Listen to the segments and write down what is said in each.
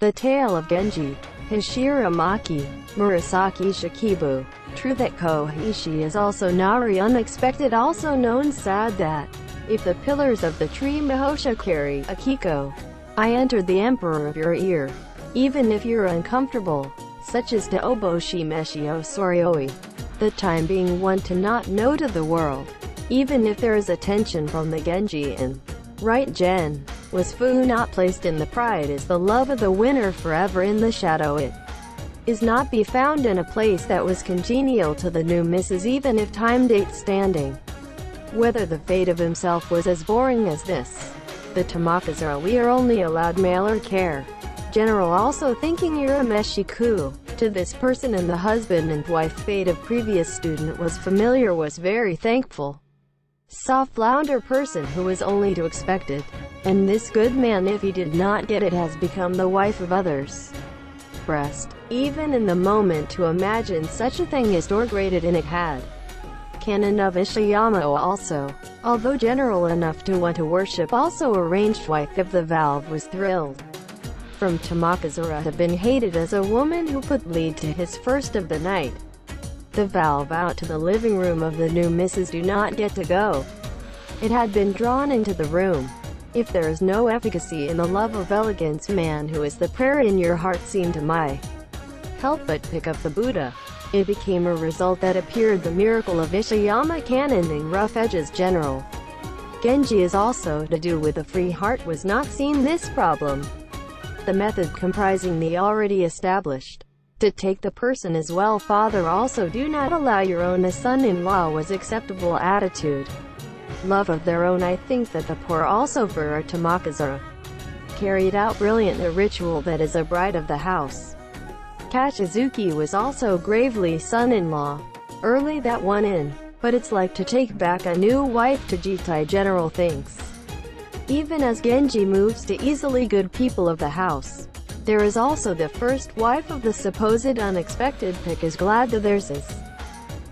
The Tale of Genji. Hishiramaki. Murasaki Shikibu. True that Koichi is also Nari unexpected, also known sad that. If the pillars of the tree Mahosha carry Akiko. I entered the emperor of your ear. Even if you're uncomfortable. Such as to Oboshi Meshio Sorioi. The time being one to not know to the world. Even if there is a tension from the Genji and right Gen. Was Fu not placed in the pride is the love of the winner forever in the shadow it is not be found in a place that was congenial to the new Mrs. even if time date standing. Whether the fate of himself was as boring as this. The Tamakazura we are only allowed mail or care. General also thinking you're a Meshiku. To this person and the husband and wife fate of previous student was familiar was very thankful. Soft flounder person who was only to expected. And this good man if he did not get it has become the wife of others. Breast. Even in the moment to imagine such a thing is degraded and it had. Canon of Ishiyama also. Although general enough to want to worship also arranged wife of the valve was thrilled. From Tamakazura had been hated as a woman who could lead to his first of the night. The valve out to the living room of the new Mrs. do not get to go. It had been drawn into the room. If there is no efficacy in the love of elegance man who is the prayer in your heart seem to my help but pick up the Buddha. It became a result that appeared the miracle of Ishiyama canoning rough edges general. Genji is also to do with a free heart was not seen this problem. The method comprising the already established. To take the person as well father also do not allow your own as son-in-law was acceptable attitude. Love of their own I think that the poor also for our Tamakazura. Carried out brilliant a ritual that is a bride of the house. Kachizuki was also gravely son-in-law. Early that one in. But it's like to take back a new wife to Jitai general thinks. Even as Genji moves to easily good people of the house. There is also the first wife of the supposed unexpected pick is glad that theirs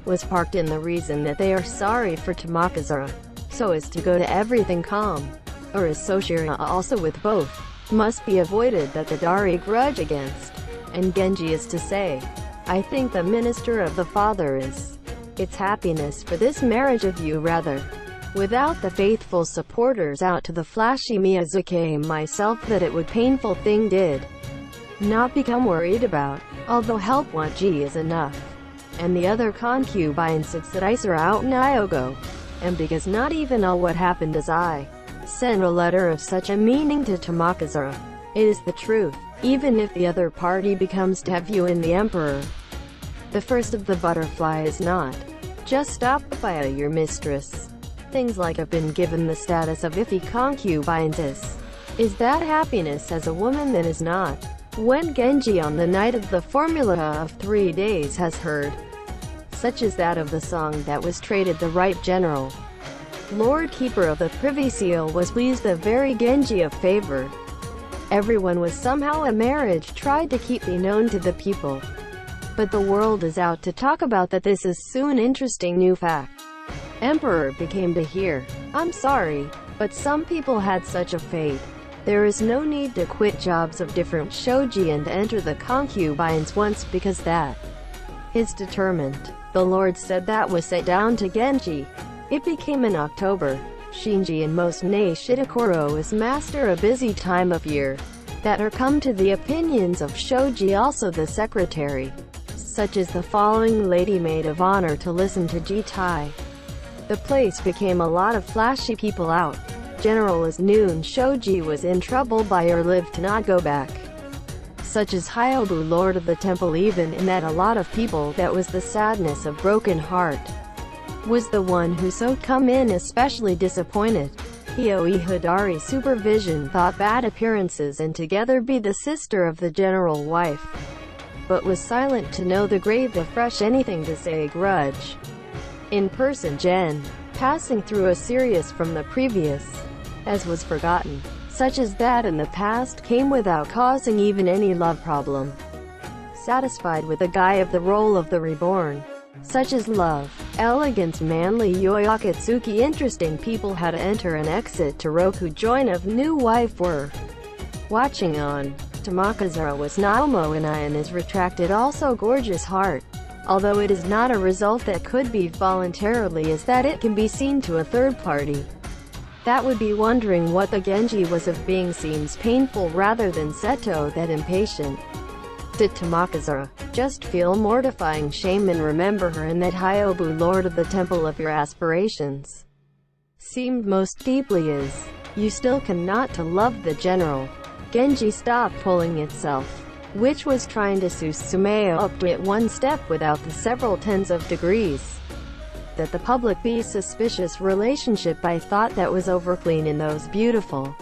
was parked in the reason that they are sorry for Tamakazura. So as to go to everything calm. Or is Soshira also with both. Must be avoided that the Dari grudge against. And Genji is to say. I think the minister of the father is. It's happiness for this marriage of you rather. Without the faithful supporters out to the flashy Miyazuki myself that it would painful thing did not become worried about. Although help want G is enough. And the other concubines sits that Isara out in Iogo. And because not even all what happened as I sent a letter of such a meaning to Tamakazura. It is the truth, even if the other party becomes to have you in the emperor. The first of the butterfly is not just stopped by your mistress. Things like have been given the status of iffy concubines is that happiness as a woman that is not. When Genji on the night of the formula of 3 days has heard, such as that of the song that was traded the right general. Lord Keeper of the Privy Seal was pleased the very Genji of favor. Everyone was somehow a marriage tried to keep me known to the people. But the world is out to talk about that this is soon interesting new fact. Emperor became to hear. I'm sorry, but some people had such a fate. There is no need to quit jobs of different shoji and enter the concubines once because that is determined. The Lord said that was set down to Genji. It became in October. Shinji and most ne Shitakoro is master a busy time of year. That are come to the opinions of shoji also the secretary. Such as the following lady maid of honor to listen to Jitai. The place became a lot of flashy people out. General as noon shoji was in trouble by or lived to not go back. Such as Hyobu lord of the temple even in that a lot of people that was the sadness of broken heart. Was the one who so come in especially disappointed. Hioi Hidari supervision thought bad appearances and together be the sister of the general wife. But was silent to know the grave of fresh anything to say grudge. In person Gen. Passing through a serious from the previous. As was forgotten. Such as that in the past came without causing even any love problem. Satisfied with the guy of the role of the reborn. Such as love, elegance manly Yoyakatsuki interesting people how to enter and exit to Roku join of new wife were watching on. Tamakazura was Naomo and I in his retracted also gorgeous heart. Although it is not a result that could be voluntarily is that it can be seen to a third party. That would be wondering what the Genji was of being seems painful rather than Seto that impatient. Did Tamakazura just feel mortifying shame and remember her and that Hyobu, lord of the temple of your aspirations, seemed most deeply is, you still cannot to love the general. Genji stopped pulling itself, which was trying to Susume up to it one step without the several tens of degrees. That the public be suspicious relationship I thought that was overclean in those beautiful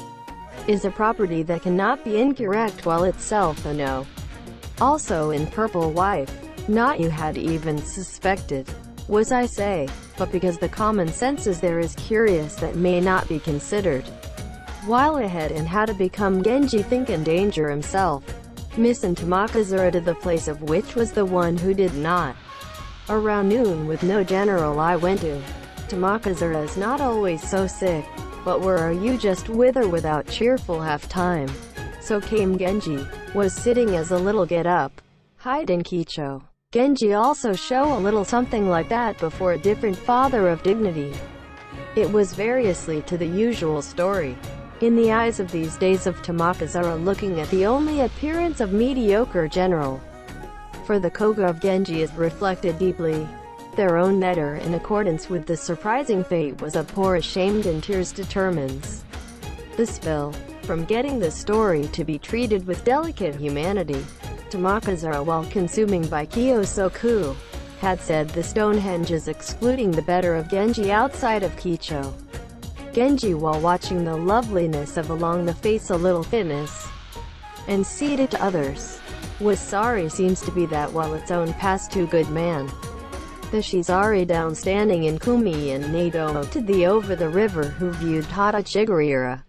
is a property that cannot be incorrect while itself a no. Also in purple wife, not you had even suspected, was I say, but because the common sense is there is curious that may not be considered. While ahead in how to become Genji think and danger himself, missing Tamakazura to the place of which was the one who did not. Around noon with no general I went to. Tamakazura is not always so sick, but where are you just with or without cheerful half-time? So came Genji, was sitting as a little get up, hide in Kicho. Genji also show a little something like that before a different father of dignity. It was variously to the usual story. In the eyes of these days of Tamakazura looking at the only appearance of mediocre general. For the Koga of Genji is reflected deeply. Their own netter in accordance with the surprising fate was a poor ashamed and tears determines. The spill. From getting the story to be treated with delicate humanity. Tamakazura while consuming by Kyosoku, had said the Stonehenge is excluding the better of Genji outside of Kicho. Genji while watching the loveliness of along the face a little thinness, and ceded to others, was sorry seems to be that while its own past too good man. The Shizari downstanding in Kumi and Nado to the over the river who viewed Tada Chigurira.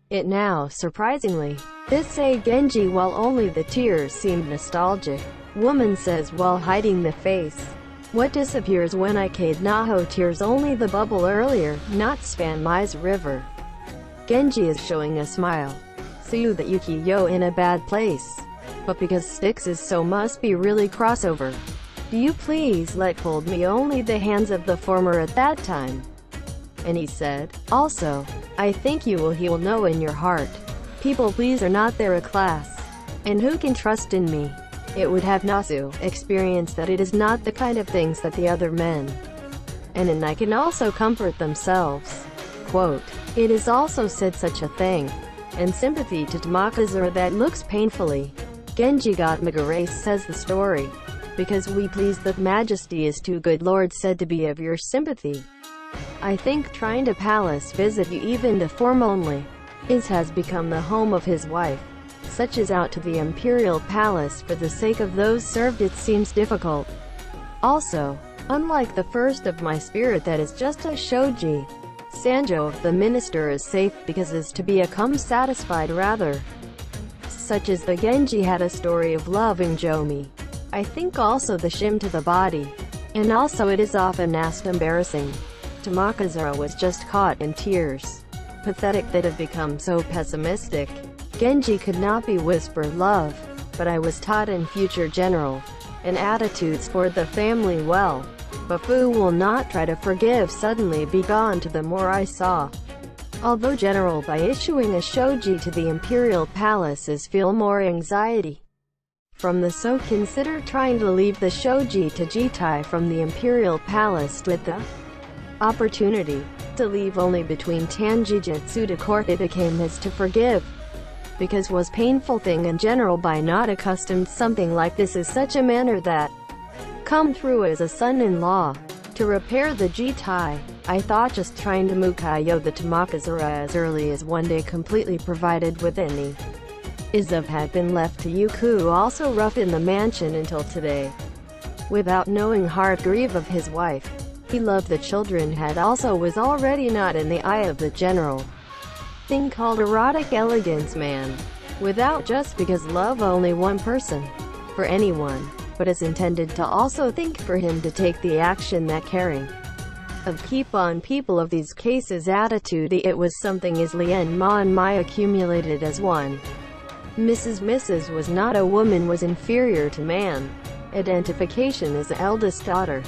It now, surprisingly, this say Genji while only the tears seemed nostalgic. Woman says while hiding the face. What disappears when I Kade Naho tears only the bubble earlier, not span Mai's river. Genji is showing a smile. See that Yuki yo in a bad place. But because Styx is so must be really crossover. Do you please let hold me only the hands of the former at that time? And he said, also, I think you will he will know in your heart. People please are not there a class. And who can trust in me? It would have Nasu experience that it is not the kind of things that the other men. And I can also comfort themselves. Quote, it is also said such a thing. And sympathy to Tamakazura that looks painfully. Genji got Megarace says the story. Because we please that majesty is too good Lord said to be of your sympathy. I think trying to palace visit you even to form only, has become the home of his wife. Such as out to the imperial palace for the sake of those served it seems difficult. Also, unlike the first of my spirit that is just a shoji, Sanjo of the minister is safe because is to be satisfied rather. Such as the Genji had a story of loving Jomi. I think also the shim to the body. And also it is often asked embarrassing. Tamakazura was just caught in tears. Pathetic that have become so pessimistic. Genji could not be whisper love, but I was taught in future general, and attitudes toward the family well. But Fu will not try to forgive suddenly be gone to the more I saw. Although general by issuing a shoji to the imperial palace is feel more anxiety. From the so consider trying to leave the shoji to Jitai from the imperial palace with the opportunity to leave only between Tanjijutsu to court it became his to forgive. Because was painful thing in general by not accustomed something like this is such a manner that come through as a son-in-law. To repair the Jitai, I thought just trying to Mukayo the Tamakazura as early as one day completely provided with any Izuv had been left to Yuku also rough in the mansion until today. Without knowing heart grief of his wife. He loved the children had also was already not in the eye of the general. Thing called erotic elegance man. Without just because love only one person. For anyone. But is intended to also think for him to take the action that caring of keep on people of these cases attitude it was something is Lien Ma and Mai accumulated as one. Mrs. was not a woman, was inferior to man. Identification as eldest daughter,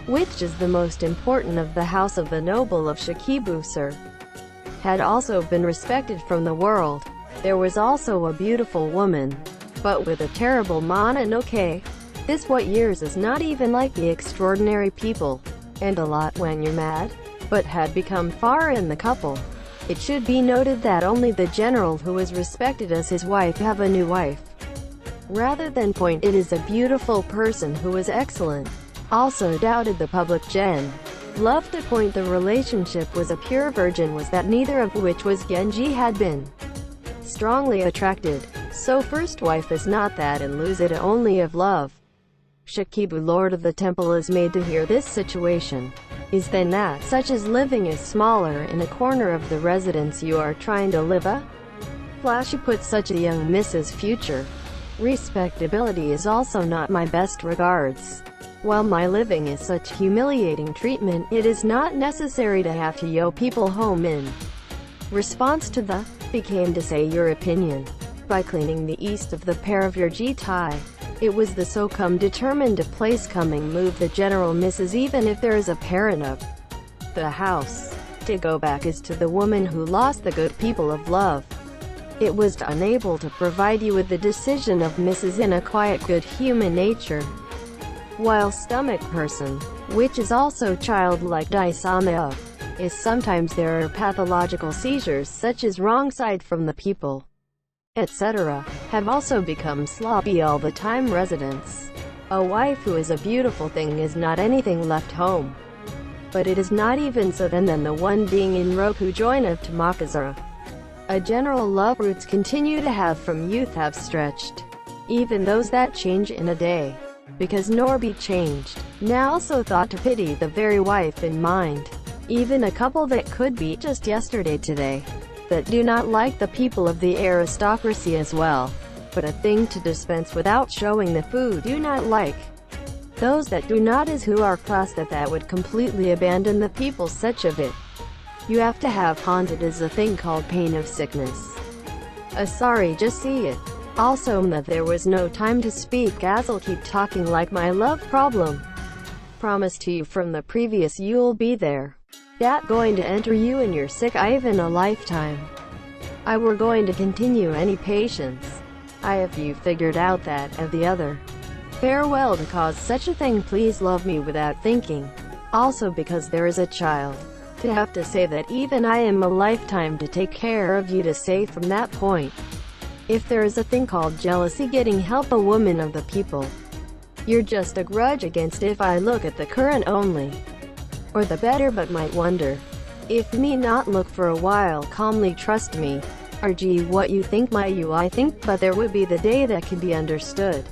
which is the most important of the house of the noble of Shikibu, sir, had also been respected from the world. There was also a beautiful woman, but with a terrible mononoke. This what years is not even like the extraordinary people, and a lot when you're mad, but had become far in the couple. It should be noted that only the general who was respected as his wife have a new wife. Rather than point it is a beautiful person who was excellent. Also doubted the public Gen. Loved to point the relationship was a pure virgin, was that neither of which was Genji had been strongly attracted. So first wife is not that and lose it only of love. Shikibu, lord of the temple, is made to hear this situation. Is then that such as living is smaller in a corner of the residence you are trying to live a? Flash, you put such a young Mrs. Future. Respectability is also not my best regards. While my living is such humiliating treatment, it is not necessary to have to yo people home in response to the became to say your opinion by cleaning the east of the pair of your G-tie. It was the so come determined to place coming move the general Mrs. even if there is a parent of the house. To go back is to the woman who lost the good people of love. It was unable to provide you with the decision of Mrs. in a quiet good human nature. While stomach person, which is also childlike Daisama of, is sometimes there are pathological seizures such as wrong side from the people, etc., have also become sloppy all the time. Residents. A wife who is a beautiful thing is not anything left home. But it is not even so then the one being in Roku join of Tamakazura. A general love roots continue to have from youth have stretched. Even those that change in a day. Because nor be changed. Now so thought to pity the very wife in mind. Even a couple that could be just yesterday today. That do not like the people of the aristocracy as well. But a thing to dispense without showing the food do not like. Those that do not is who are classed that would completely abandon the people such of it. You have to have haunted as a thing called pain of sickness. Sorry, just see it. Also that there was no time to speak as I'll keep talking like my love problem. Promise to you from the previous you'll be there. That going to enter you in your sick I've in a lifetime. I were going to continue any patience. I have you figured out that, and the other. Farewell to cause such a thing please love me without thinking. Also because there is a child. To have to say that even I am a lifetime to take care of you to say from that point. If there is a thing called jealousy getting help a woman of the people. You're just a grudge against if I look at the current only. Or the better but might wonder. If me not look for a while calmly trust me. RG what you think my you I think but there would be the day that can be understood.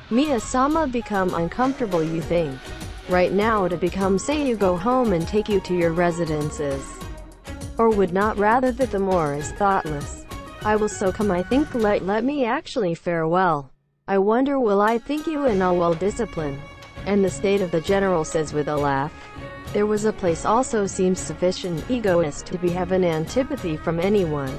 Miya-sama become uncomfortable you think. Right now to become say you go home and take you to your residences. Or would not rather that the more is thoughtless. I will so come I think let me actually farewell. I wonder will I think you in all well discipline. And the state of the general says with a laugh. There was a place also seems sufficient egoist to be have an antipathy from anyone.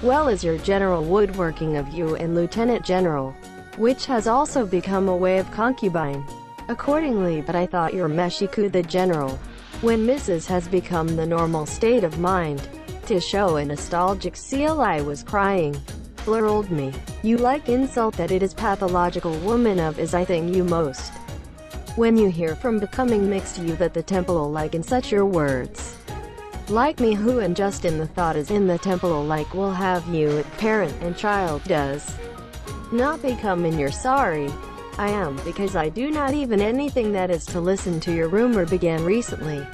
Well as your general woodworking of you and lieutenant general. Which has also become a way of concubine. Accordingly but I thought your Meshiku the general. When Mrs. has become the normal state of mind. To show a nostalgic seal I was crying. Flurled me. You like insult that it is pathological woman of is I think you most. When you hear from becoming mixed you that the temple like in such your words. Like me who and just in the thought is in the temple like will have you at parent and child does. Not become in your sorry. I am because I do not even anything that is to listen to your rumor began recently.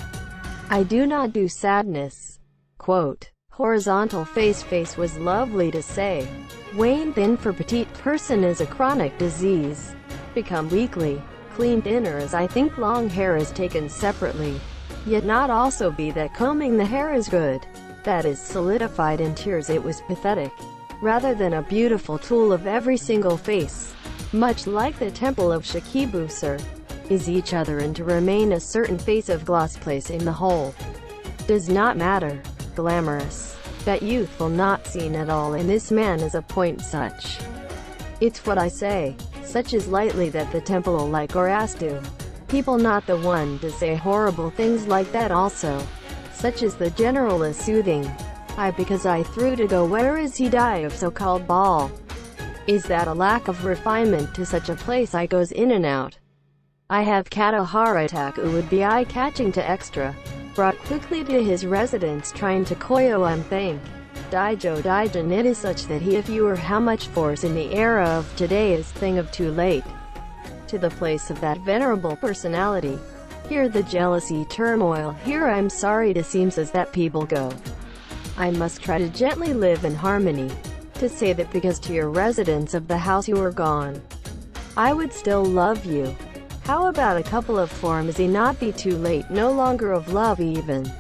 I do not do sadness. Quote, horizontal face was lovely to say. Wane thin for petite person is a chronic disease. Become weakly. Clean thinner as I think long hair is taken separately. Yet not also be that combing the hair is good. That is solidified in tears it was pathetic. Rather than a beautiful tool of every single face. Much like the temple of Shikibu sir. Is each other and to remain a certain face of gloss place in the whole. Does not matter. Glamorous. That youthful not seen at all in this man is a point such. It's what I say, such as lightly that the temple like or as to. People not the one to say horrible things like that also. Such as the general is soothing. Because I through to go where is he die of so-called ball. Is that a lack of refinement to such a place I goes in and out. I have cat a heart attack would be eye-catching to extra. Brought quickly to his residence trying to koyo think. Daijo Daijan it is such that he if you were how much force in the era of today is thing of too late. To the place of that venerable personality. Here the jealousy turmoil, here I'm sorry to seems as that people go. I must try to gently live in harmony. To say that because to your residence of the house you were gone, I would still love you. How about a couple of forms he not be too late, no longer of love even.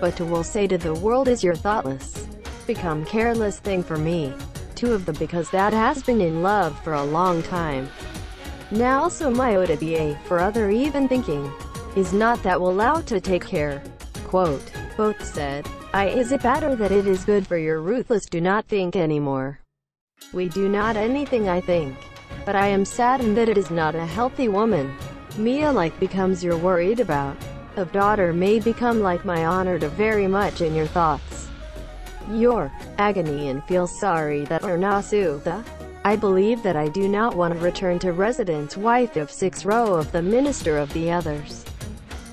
But to will say to the world is your thoughtless, become careless thing for me. Two of them because that has been in love for a long time. Now also my ode be a, for other even thinking, is not that will allow to take care. Quote, both said, is it better that it is good for your ruthless do not think anymore. We do not anything I think. But I am saddened that it is not a healthy woman. Mia like becomes your worried about. Of daughter may become like my honor to very much in your thoughts. Your agony and feel sorry that or nasuda. I believe that I do not want to return to residence wife of 6 row of the minister of the others.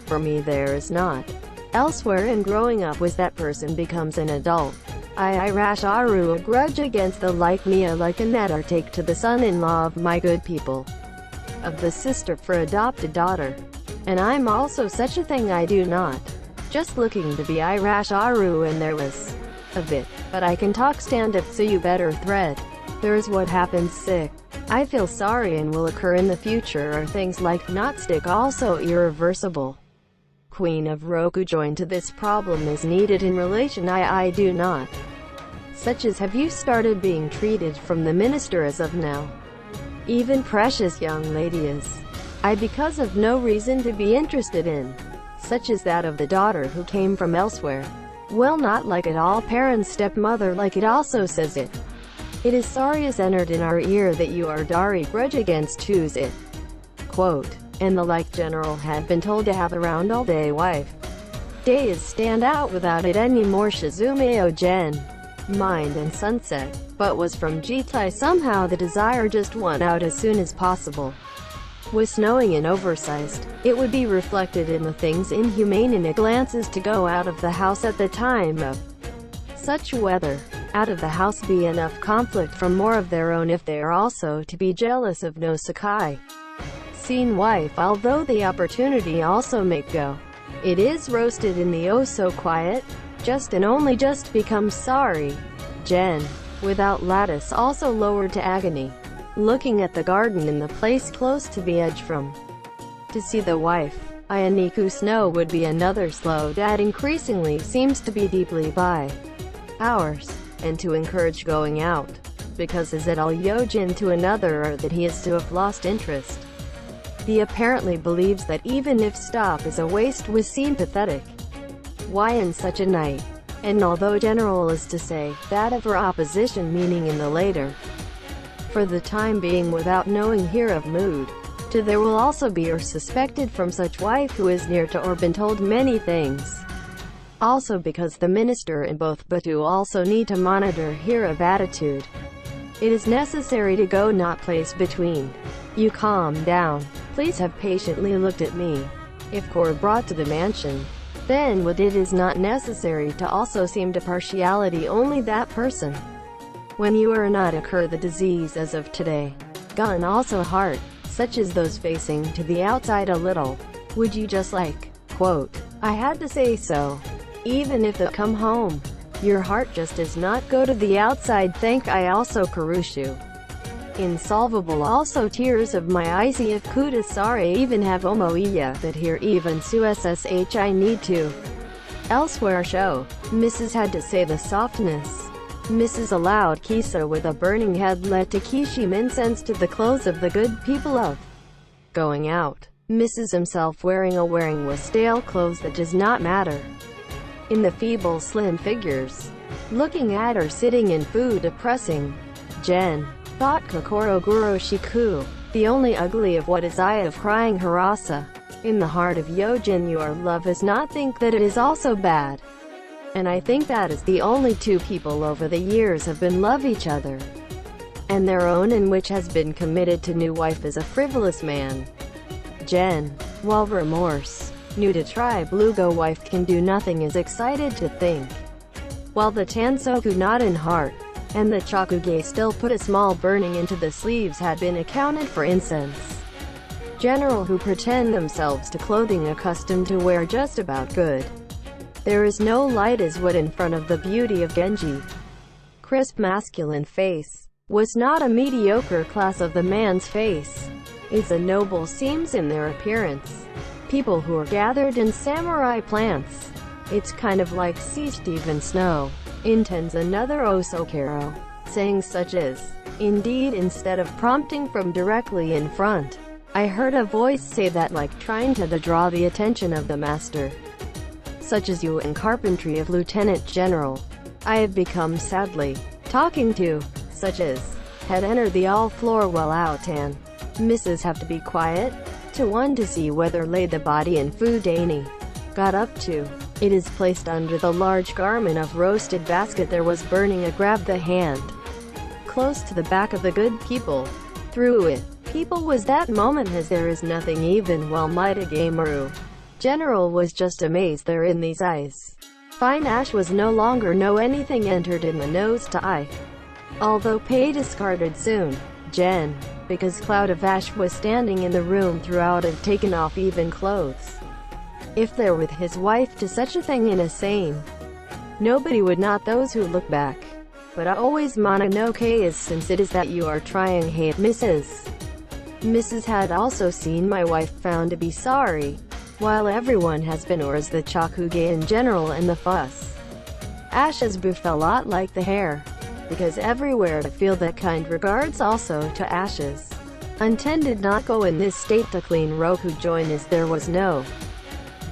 For me there is not. Elsewhere in growing up was that person becomes an adult. I rash aru a grudge against the like Mia like a net or take to the son-in-law of my good people. Of the sister for adopted daughter. And I'm also such a thing I do not. Just looking to be I rash aru and there was a bit. But I can talk stand up so you better thread. There is what happens sick. I feel sorry and will occur in the future are things like not stick also irreversible. Queen of Roku joined to this problem is needed in relation I do not. Such as have you started being treated from the minister as of now? Even precious young lady is. Because of no reason to be interested in. Such as that of the daughter who came from elsewhere. Well not like at all parents stepmother like it also says it. It is sorry is entered in our ear that you are dari grudge against choose it. Quote. And the like general had been told to have around all day wife. Days stand out without it anymore Shizumeo Gen. Mind and sunset. But was from Jitai somehow the desire just won out as soon as possible. Was snowing and oversized. It would be reflected in the things inhumane in a glances to go out of the house at the time of such weather. Out of the house be enough conflict from more of their own if they are also to be jealous of no Sakai. Seen wife although the opportunity also make go. It is roasted in the oh so quiet, just and only just becomes sorry. Jen. Without lattice also lowered to agony. Looking at the garden in the place close to the edge from. To see the wife. Ianiku snow would be another slow that increasingly seems to be deeply by hours. And to encourage going out. Because is it all yojin to another or that he is to have lost interest. He apparently believes that even if stop is a waste was seen pathetic. Why in such a night? And although general is to say, that of her opposition meaning in the later. For the time being without knowing here of mood. To there will also be or suspected from such wife who is near to or been told many things. Also because the minister and both Batu also need to monitor here of attitude. It is necessary to go not place between. You calm down. Please have patiently looked at me. If core brought to the mansion, then what it is not necessary to also seem to partiality only that person. When you are not occur the disease as of today. Gun also heart, such as those facing to the outside a little. Would you just like, quote, I had to say so. Even if they come home. Your heart just does not go to the outside thank I also Karushu. Insolvable also tears of my eyes if Kudasare even have omoiya that here even su ssh I need to. Elsewhere show. Mrs. had to say the softness. Mrs. allowed Kisa with a burning head let Takeshi incense to the clothes of the good people of going out. Mrs. himself wearing was stale clothes that does not matter. In the feeble slim figures. Looking at her sitting in food depressing. Jen thought Kokoro Guro Shiku, the only ugly of what is eye of crying Harasa. In the heart of Yojin your love is not think that it is also bad. And I think that is the only two people over the years have been love each other. And their own in which has been committed to new wife is a frivolous man. Jen, while remorse, new to tribe Lugo wife can do nothing is excited to think. While the Tansoku not in heart, and the Chakuge still put a small burning into the sleeves had been accounted for incense. General who pretend themselves to clothing accustomed to wear just about good. There is no light as what in front of the beauty of Genji. Crisp masculine face, was not a mediocre class of the man's face. It's a noble seems in their appearance. People who are gathered in samurai plants. It's kind of like see Stephen Snow. Intends another Osokero, saying such as, indeed instead of prompting from directly in front. I heard a voice say that like trying to draw the attention of the master. Such as you in carpentry of Lieutenant General. I have become sadly, talking to, such as, had entered the all-floor well out and, Mrs. have to be quiet, to one to see whether lay the body in food Danny. Got up to. It is placed under the large garment of roasted basket there was burning a grab the hand. Close to the back of the good people. Through it, people was that moment as there is nothing even while mighty Gameru. General was just amazed there in these eyes. Fine ash was no longer no anything entered in the nose to eye. Although pay discarded soon, Jen, because cloud of ash was standing in the room throughout have taken off even clothes. If there with his wife to such a thing in a sane, nobody would not those who look back. But I always Mononoke is since it is that you are trying hate Mrs. Mrs. had also seen my wife found to be sorry. While everyone has been or is the Chakuge in general and the fuss. Ashes befell lot like the hair. Because everywhere to feel that kind regards also to ashes. Untended not go in this state to clean Roku join as there was no.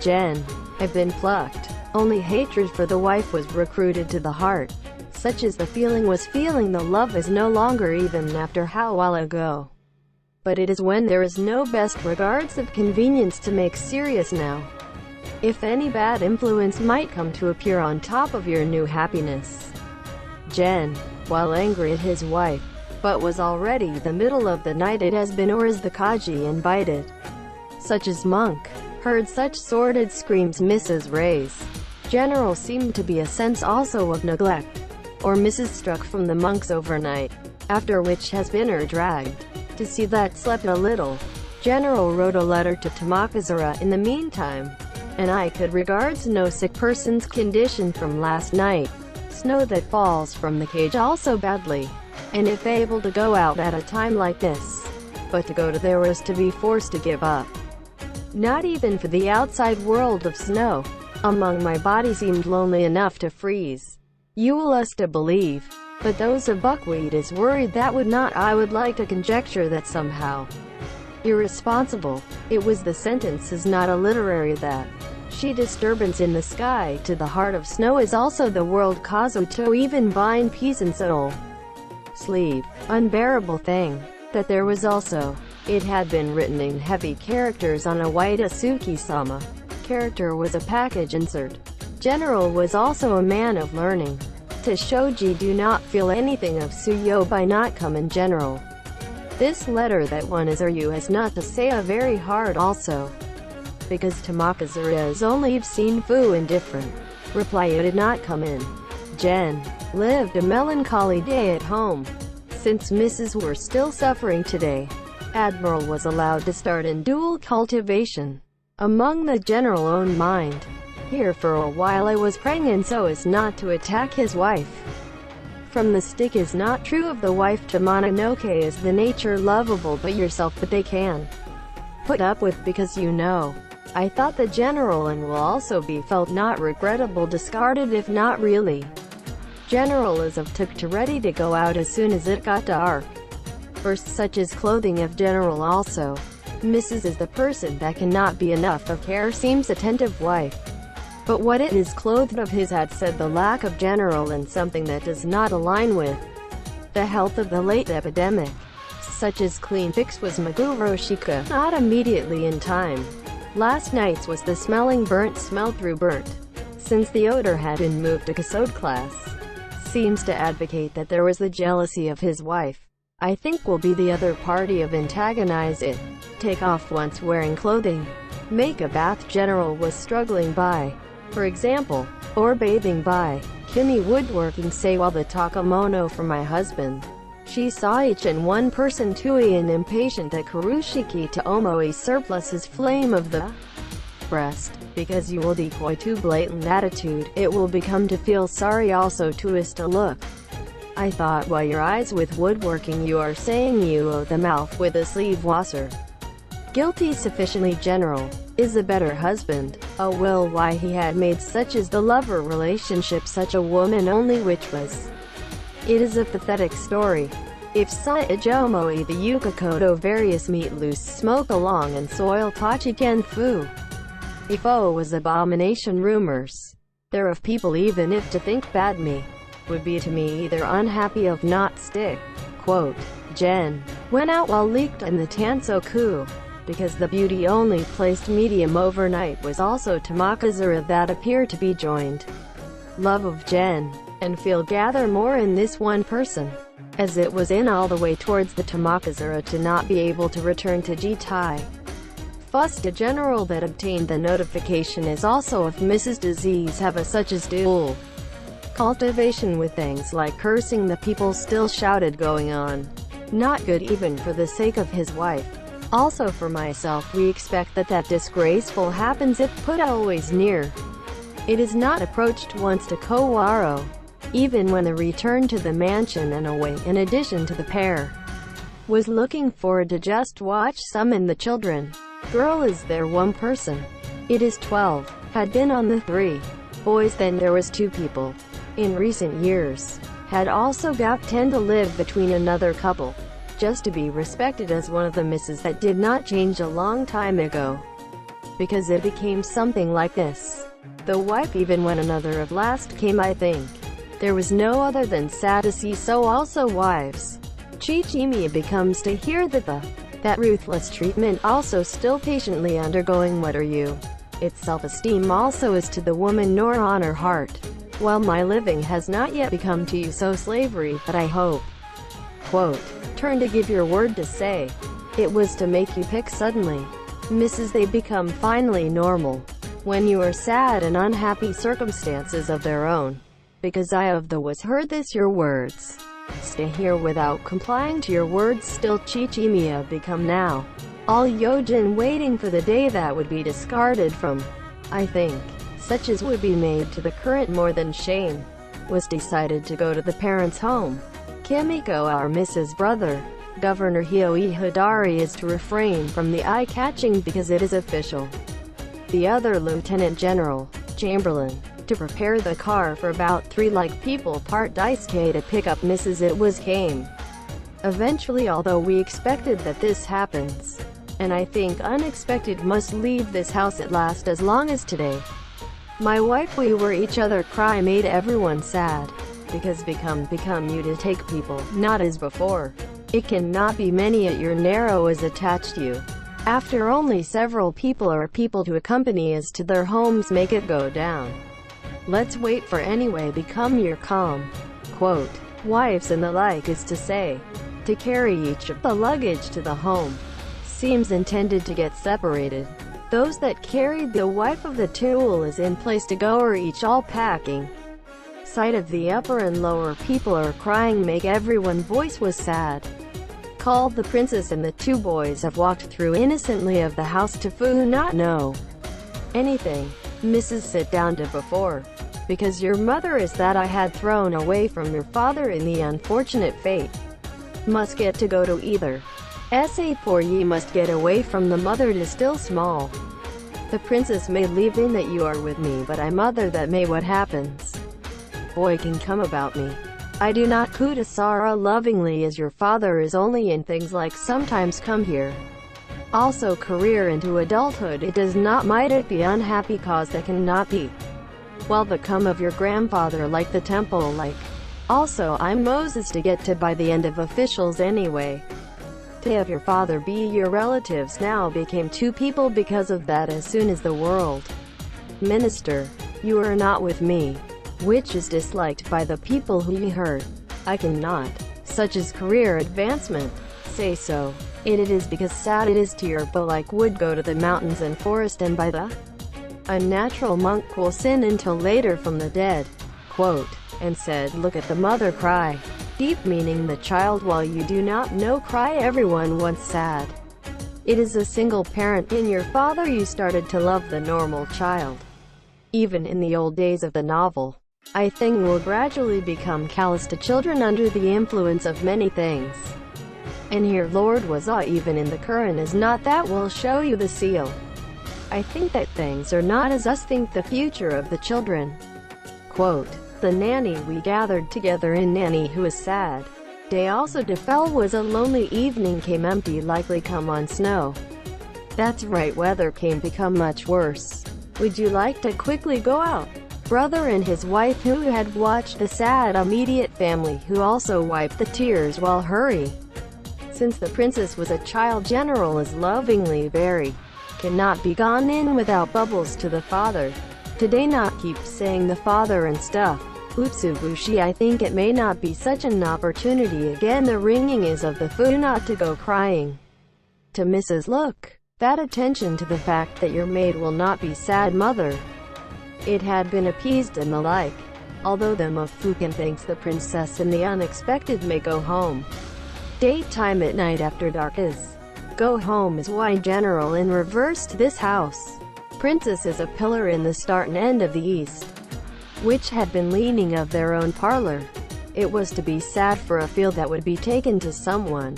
Jen, I've been plucked. Only hatred for the wife was recruited to the heart. Such as the feeling was feeling the love is no longer even after how while ago. But it is when there is no best regards of convenience to make serious now. If any bad influence might come to appear on top of your new happiness. Jen, while angry at his wife, but was already the middle of the night it has been or is the Kaji invited. Such as monk, heard such sordid screams Mrs. raise. General seemed to be a sense also of neglect, or Mrs. struck from the monks overnight, after which has been her dragged. To see that slept a little. General wrote a letter to Tamakazura in the meantime, and I could regards no sick person's condition from last night. Snow that falls from the cage also badly, and if able to go out at a time like this, but to go to there was to be forced to give up. Not even for the outside world of snow. Among my body seemed lonely enough to freeze. You will us to believe. But those of buckwheat is worried that would not I would like to conjecture that somehow. Irresponsible. It was the sentence is not a literary that. She disturbance in the sky to the heart of snow is also the world kazu to even bind peace and soul. Sleeve. Unbearable thing. That there was also. It had been written in heavy characters on a white Asuki-sama. Character was a package insert. General was also a man of learning. To Shoji do not feel anything of Suyo by not come in general. This letter that one is or you has not to say a very hard also. Because Tamakazura is only seen fu indifferent. Reply you did not come in. Jen lived a melancholy day at home. Since Mrs. were still suffering today, Admiral was allowed to start in dual cultivation. Among the general own mind. Here for a while I was praying and so as not to attack his wife. From the stick is not true of the wife to Mononoke is the nature lovable but yourself but they can put up with because you know. I thought the general and will also be felt not regrettable discarded if not really. General is of took to ready to go out as soon as it got dark. First such as clothing of general also. Mrs. is the person that cannot be enough of care seems attentive wife. But what it is clothed of his had said the lack of general and something that does not align with the health of the late epidemic. Such as clean fix was Murasaki, not immediately in time. Last night's was the smelling burnt smell through burnt. Since the odor had been moved to Kasode class. Seems to advocate that there was the jealousy of his wife. I think will be the other party of antagonize it. Take off once wearing clothing. Make a bath general was struggling by, for example, or bathing by. Kimi woodworking say while the takamono for my husband. She saw each and one person tui and impatient that Kurushiki to omoi surplus his flame of the breast, because you will decoy too blatant attitude, it will become to feel sorry also to is to look. I thought while your eyes with woodworking you are saying you owe the mouth with a sleeve wasser. Guilty sufficiently general, is a better husband. Oh well, why he had made such as the lover relationship such a woman only which was. It is a pathetic story. If Saijomoi the Yukakoto various meat loose smoke along and soil tachiken fu. If O was abomination rumors. There of people even if to think bad me. Would be to me either unhappy of not stick. Quote, Jen. Went out while leaked in the Tansoku. Because the beauty only placed medium overnight was also Tamakazura that appear to be joined. Love of Jen. And feel gather more in this one person. As it was in all the way towards the Tamakazura to not be able to return to Jitai. Fussed a general that obtained the notification is also if Mrs. Disease have a such as dual cultivation with things like cursing the people still shouted going on. Not good even for the sake of his wife. Also for myself we expect that disgraceful happens if put always near. It is not approached once to Kowaro. Even when the return to the mansion and away in addition to the pair was looking forward to just watch some and the children. Girl is there one person. It is 12. Had been on the 3 boys then there was 2 people. In recent years. Had also got 10 to live between another couple. Just to be respected as one of the misses that did not change a long time ago. Because it became something like this. The wife even when another of last came I think. There was no other than sad to see so also wives. Chichimiya becomes to hear that ruthless treatment also still patiently undergoing what are you. Its self-esteem also is to the woman nor on her heart. While my living has not yet become to you so slavery, but I hope. Quote, turn to give your word to say. It was to make you pick suddenly. Mrs. They become finally normal. When you are sad and unhappy circumstances of their own. Because I of the was heard this your words. Stay here without complying to your words still Chichimiya become now. All Yojin waiting for the day that would be discarded from. I think, such as would be made to the current more than shame. Was decided to go to the parents' home. Kimiko our Mrs. Brother. Governor Hioi Hidari is to refrain from the eye-catching because it is official. The other Lieutenant General, Chamberlain. To prepare the car for about 3 like people part Daisuke to pick up Mrs. It was came. Eventually although we expected that this happens. And I think unexpected must leave this house at last as long as today. My wife we were each other cry made everyone sad. Because become you to take people, not as before. It cannot be many at your narrow is attached you. After only several people or people to accompany us to their homes make it go down. Let's wait for anyway become your calm. Quote, wives and the like is to say. To carry each of the luggage to the home. Seems intended to get separated. Those that carried the wife of the tool is in place to go or each all packing. Sight of the upper and lower people are crying make everyone voice was sad. Called the princess and the 2 boys have walked through innocently of the house to fu not know anything. Mrs. sit down to before. Because your mother is that I had thrown away from your father in the unfortunate fate. Must get to go to either. Sa poor ye must get away from the mother to still small. The princess may leave in that you are with me but I mother that may what happens. Boy can come about me. I do not Kudasara lovingly as your father is only in things like sometimes come here. Also career into adulthood it does not might it be unhappy cause that cannot be. While the come of your grandfather like the temple like. Also I'm Moses to get to by the end of officials anyway. To have your father be your relatives now became two people because of that as soon as the world. Minister, you are not with me, which is disliked by the people who you hurt. I cannot, such as career advancement, say so. It is because sad it is to your but like would go to the mountains and forest and by the unnatural monk will sin until later from the dead. Quote, and said look at the mother cry. Deep meaning the child while you do not know cry everyone once sad. It is a single parent in your father you started to love the normal child. Even in the old days of the novel, I think will gradually become callous to children under the influence of many things. And here Lord was even in the current is not that will show you the seal. I think that things are not as us think the future of the children. Quote, the nanny we gathered together in nanny who is sad. Day also defell was a lonely evening came empty likely come on snow. That's right weather came become much worse. Would you like to quickly go out? Brother and his wife who had watched the sad immediate family who also wiped the tears while hurry. Since the princess was a child general is lovingly very. Cannot be gone in without bubbles to the father. Today not keep saying the father and stuff. Utsubushi I think it may not be such an opportunity again the ringing is of the fu not to go crying. To Mrs. Look, that attention to the fact that your maid will not be sad mother. It had been appeased and the like. Although the Mofuken thinks the princess and the unexpected may go home. Daytime at night after dark is. Go home is why general in reverse to this house. Princess is a pillar in the start and end of the east. Which had been leaning of their own parlor. It was to be sad for a field that would be taken to someone.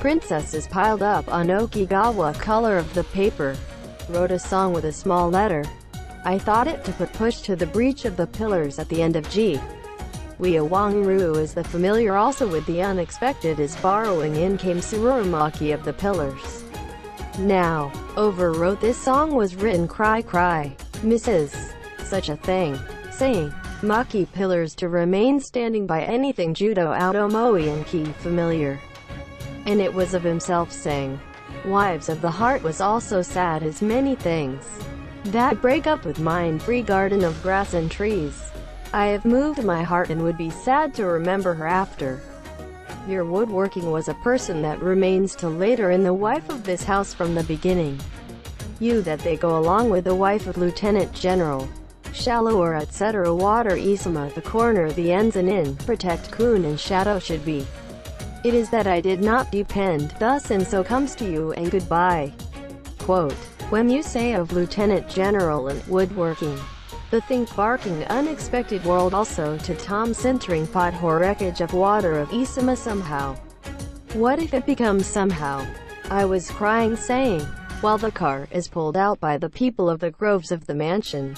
Princess is piled up on Okigawa color of the paper. Wrote a song with a small letter. I thought it to put push to the breach of the pillars at the end of G. Wangru is the familiar also with the unexpected is borrowing in came Tsurumaki of the pillars. Now, overwrote this song was written cry cry, Mrs. Such a thing. Saying, Maki pillars to remain standing by anything judo automoi and key familiar. And it was of himself saying, wives of the heart was also sad as many things. That break up with mine free garden of grass and trees. I have moved my heart and would be sad to remember her after. Your woodworking was a person that remains till later in the wife of this house from the beginning. You that they go along with the wife of Lieutenant General. Shallower etc. water Isama the corner the ends and in, protect Kun and shadow should be. It is that I did not depend, thus and so comes to you and goodbye. Quote, when you say of Lieutenant General and woodworking, the think barking unexpected world also to Tom centering pot wreckage of water of Isama somehow. What if it becomes somehow? I was crying saying, while the car is pulled out by the people of the groves of the mansion.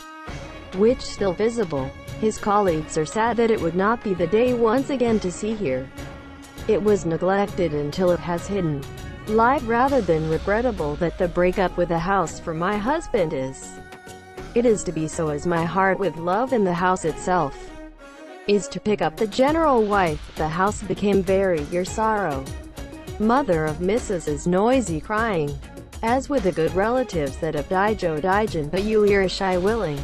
Which still visible. His colleagues are sad that it would not be the day once again to see here. It was neglected until it has hidden. Live rather than regrettable that the breakup with the house for my husband is. It is to be so as my heart with love in the house itself. Is to pick up the general wife, the house became very your sorrow. Mother of Mrs.'s noisy crying. As with the good relatives that have Daijo Daijin but you are shy willing.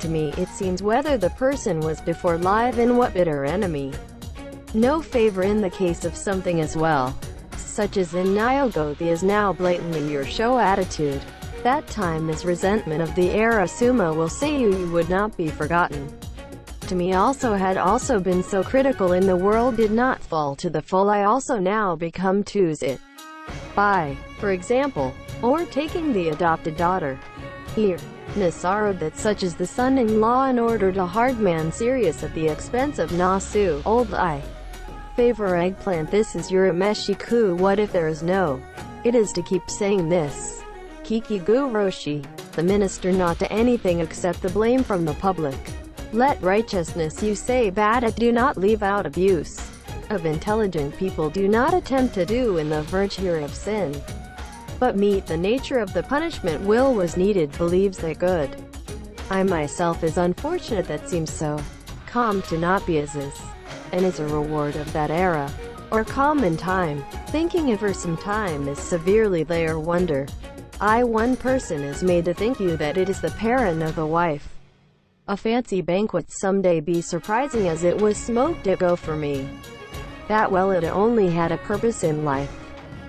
To me it seems whether the person was before live and what bitter enemy. No favor in the case of something as well. Such as in Nyogo the is now blatantly your show attitude. That time is resentment of the era Suma will say you would not be forgotten. To me also had also been so critical in the world did not fall to the full I also now become to's it. By, for example, or taking the adopted daughter. Here. Nasara that such as the son-in-law in order to hard man serious at the expense of Nasu, old I. Favor eggplant this is your Meshiku what if there is no. It is to keep saying this. Kikigu Roshi, the minister not to anything except the blame from the public. Let righteousness you say bad at do not leave out abuse. Of intelligent people do not attempt to do in the virtue of sin. But meet the nature of the punishment will was needed believes that good. I myself is unfortunate that seems so calm to not be as is, and is a reward of that era, or common time. Thinking of her some time is severely there wonder. One person is made to think you that it is the parent of a wife. A fancy banquet someday be surprising as it was smoked it go for me. That well it only had a purpose in life.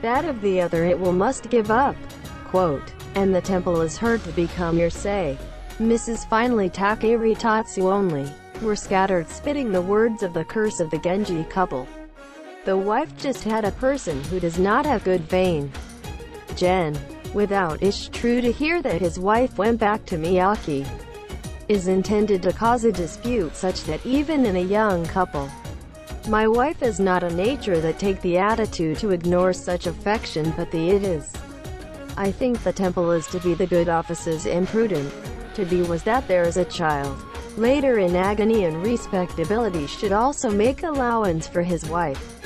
That of the other it will must give up. Quote, and the temple is heard to become your say. Mrs. Finally Takeri Tatsu only were scattered spitting the words of the curse of the Genji couple. The wife just had a person who does not have good vein. Gen. Without ish true to hear that his wife went back to Miyaki. Is intended to cause a dispute such that even in a young couple, my wife is not a nature that take the attitude to ignore such affection but it is. I think the temple is to be the good offices and prudent. To be was that there is a child. Later in agony and respectability should also make allowance for his wife.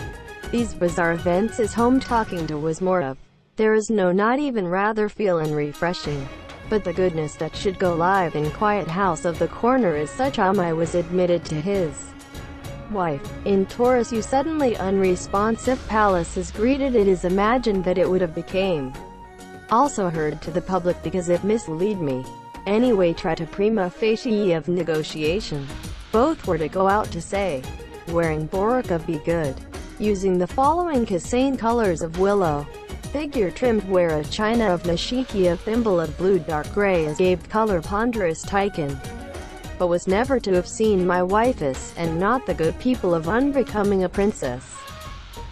These bizarre events his home talking to was more of. There is no not even rather feel and refreshing. But the goodness that should go live in quiet house of the corner is such I was admitted to his wife. In Taurus you suddenly unresponsive palace is greeted it is imagined that it would have became also heard to the public because it mislead me. Anyway try to prima facie of negotiation. Both were to go out to say, wearing burqa be good. Using the following Kasane colors of willow. Figure trimmed wear a china of Nishiki a thimble of blue dark gray as gave color ponderous Taiken. But was never to have seen my wifeis, and not the good people of unbecoming a princess.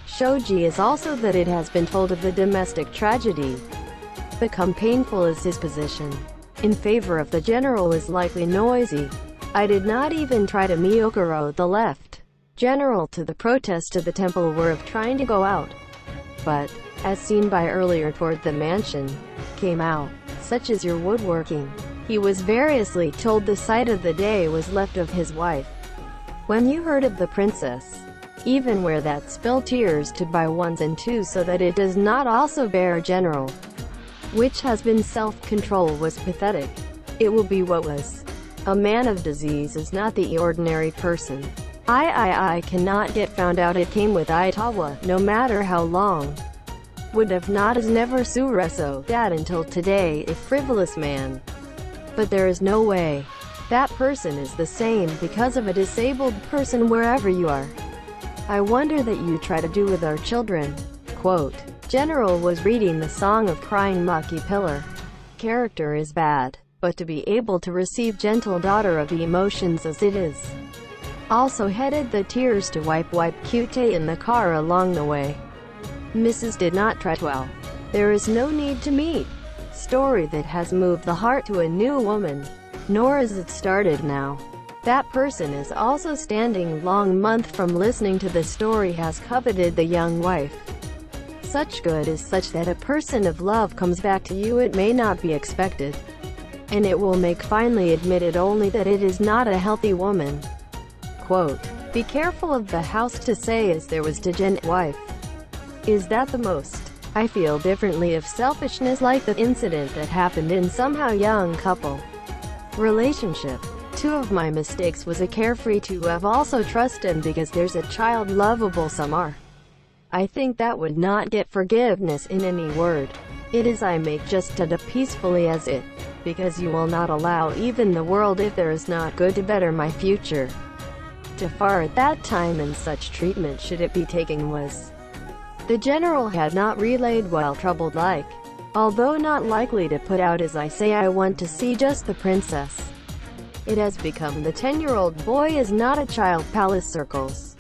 Shoji is also that it has been told of the domestic tragedy. Become painful is his position. In favor of the general is likely noisy. I did not even try to Miyokuro the left. General to the protest to the temple were of trying to go out. But, as seen by earlier toward the mansion, came out, such as your woodworking. He was variously told the sight of the day was left of his wife. When you heard of the princess, even where that spill tears to by ones and twos so that it does not also bear general, which has been self-control was pathetic. It will be what was. A man of disease is not the ordinary person. I cannot get found out it came with Itawa, no matter how long. Would have not as never sureso, that until today, a frivolous man. But there is no way. That person is the same because of a disabled person wherever you are. I wonder that you try to do with our children. Quote, General was reading the Song of Crying Maki Pillar. Character is bad, but to be able to receive gentle daughter of the emotions as it is. Also headed the tears to wipe cute in the car along the way. Mrs. did not try to well. There is no need to meet. Story that has moved the heart to a new woman. Nor is it started now. That person is also standing long month from listening to the story has coveted the young wife. Such good is such that a person of love comes back to you it may not be expected. And it will make finally admitted only that it is not a healthy woman. Quote, be careful of the house to say as there was to Jen's wife. Is that the most? I feel differently of selfishness like the incident that happened in somehow young couple relationship. Two of my mistakes was a carefree to have also trust him because there's a child lovable some are. I think that would not get forgiveness in any word. It is I make just to peacefully as it, because you will not allow even the world if there is not good to better my future. To far at that time and such treatment should it be taken was. The general had not relayed while troubled like. Although not likely to put out as I say I want to see just the princess. It has become the 10-year-old boy is not a child palace circles.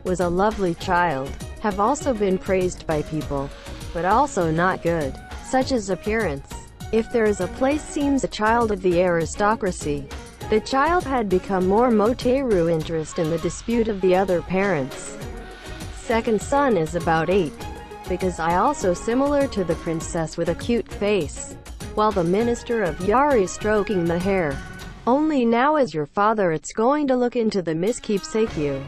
Was a lovely child. Have also been praised by people. But also not good. Such as appearance. If there is a place seems a child of the aristocracy. The child had become more Moteru interest in the dispute of the other parents. Second son is about 8. Because I also similar to the princess with a cute face. While the minister of Yari stroking the hair. Only now as your father it's going to look into the miskeepsake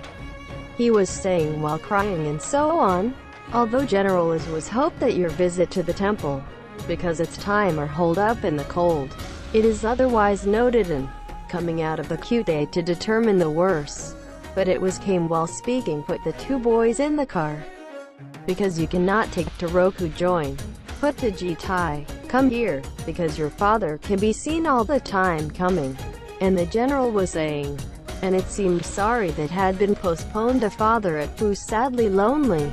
he was saying while crying and so on. Although general was hope that your visit to the temple. Because it's time or hold up in the cold. It is otherwise noted in Coming Out of the Cute to Determine the Worst. But it was came while speaking put the two boys in the car. Because you cannot take to Roku join. Put to Jitai, come here, because your father can be seen all the time coming. And the general was saying. And it seemed sorry that had been postponed a father at Fu sadly lonely.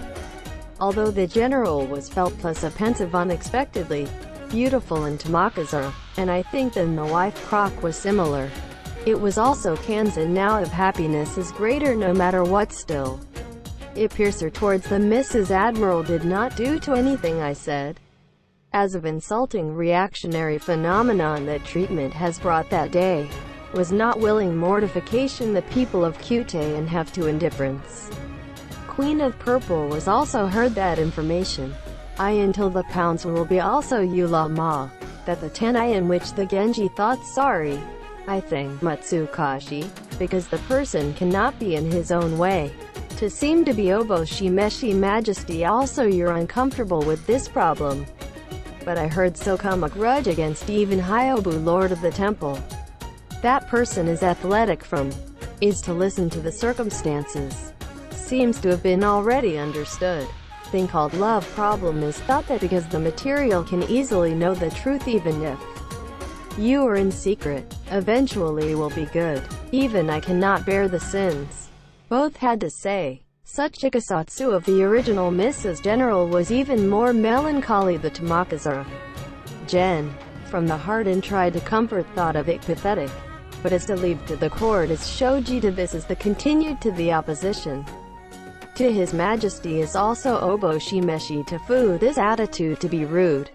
Although the general was felt plus a pensive unexpectedly beautiful in Tamakazura, and I think then the wife Croc was similar. It was also Kanzen now of happiness is greater no matter what still. It piercer towards the Mrs. Admiral did not do to anything I said. As of insulting reactionary phenomenon that treatment has brought that day. Was not willing mortification the people of Cute and have to indifference. Queen of Purple was also heard that information. I until the pounds will be also Yula Ma. That the tenai in which the Genji thought sorry. I think Matsukashi, because the person cannot be in his own way. To seem to be Oboshimeshi Majesty also you're uncomfortable with this problem. But I heard so come a grudge against even Hyobu Lord of the Temple. That person is athletic from, is to listen to the circumstances. Seems to have been already understood. Thing called love problem is thought that because the material can easily know the truth even if you are in secret, eventually will be good. Even I cannot bear the sins. Both had to say. Such Chikasatsu of the original Mrs. General was even more melancholy the Tamakazura. Gen. From the heart and tried to comfort thought of it pathetic. But as to leave to the court as Shoji to this is the continued to the opposition. To His Majesty is also Oboshimeshi to Fu this attitude to be rude.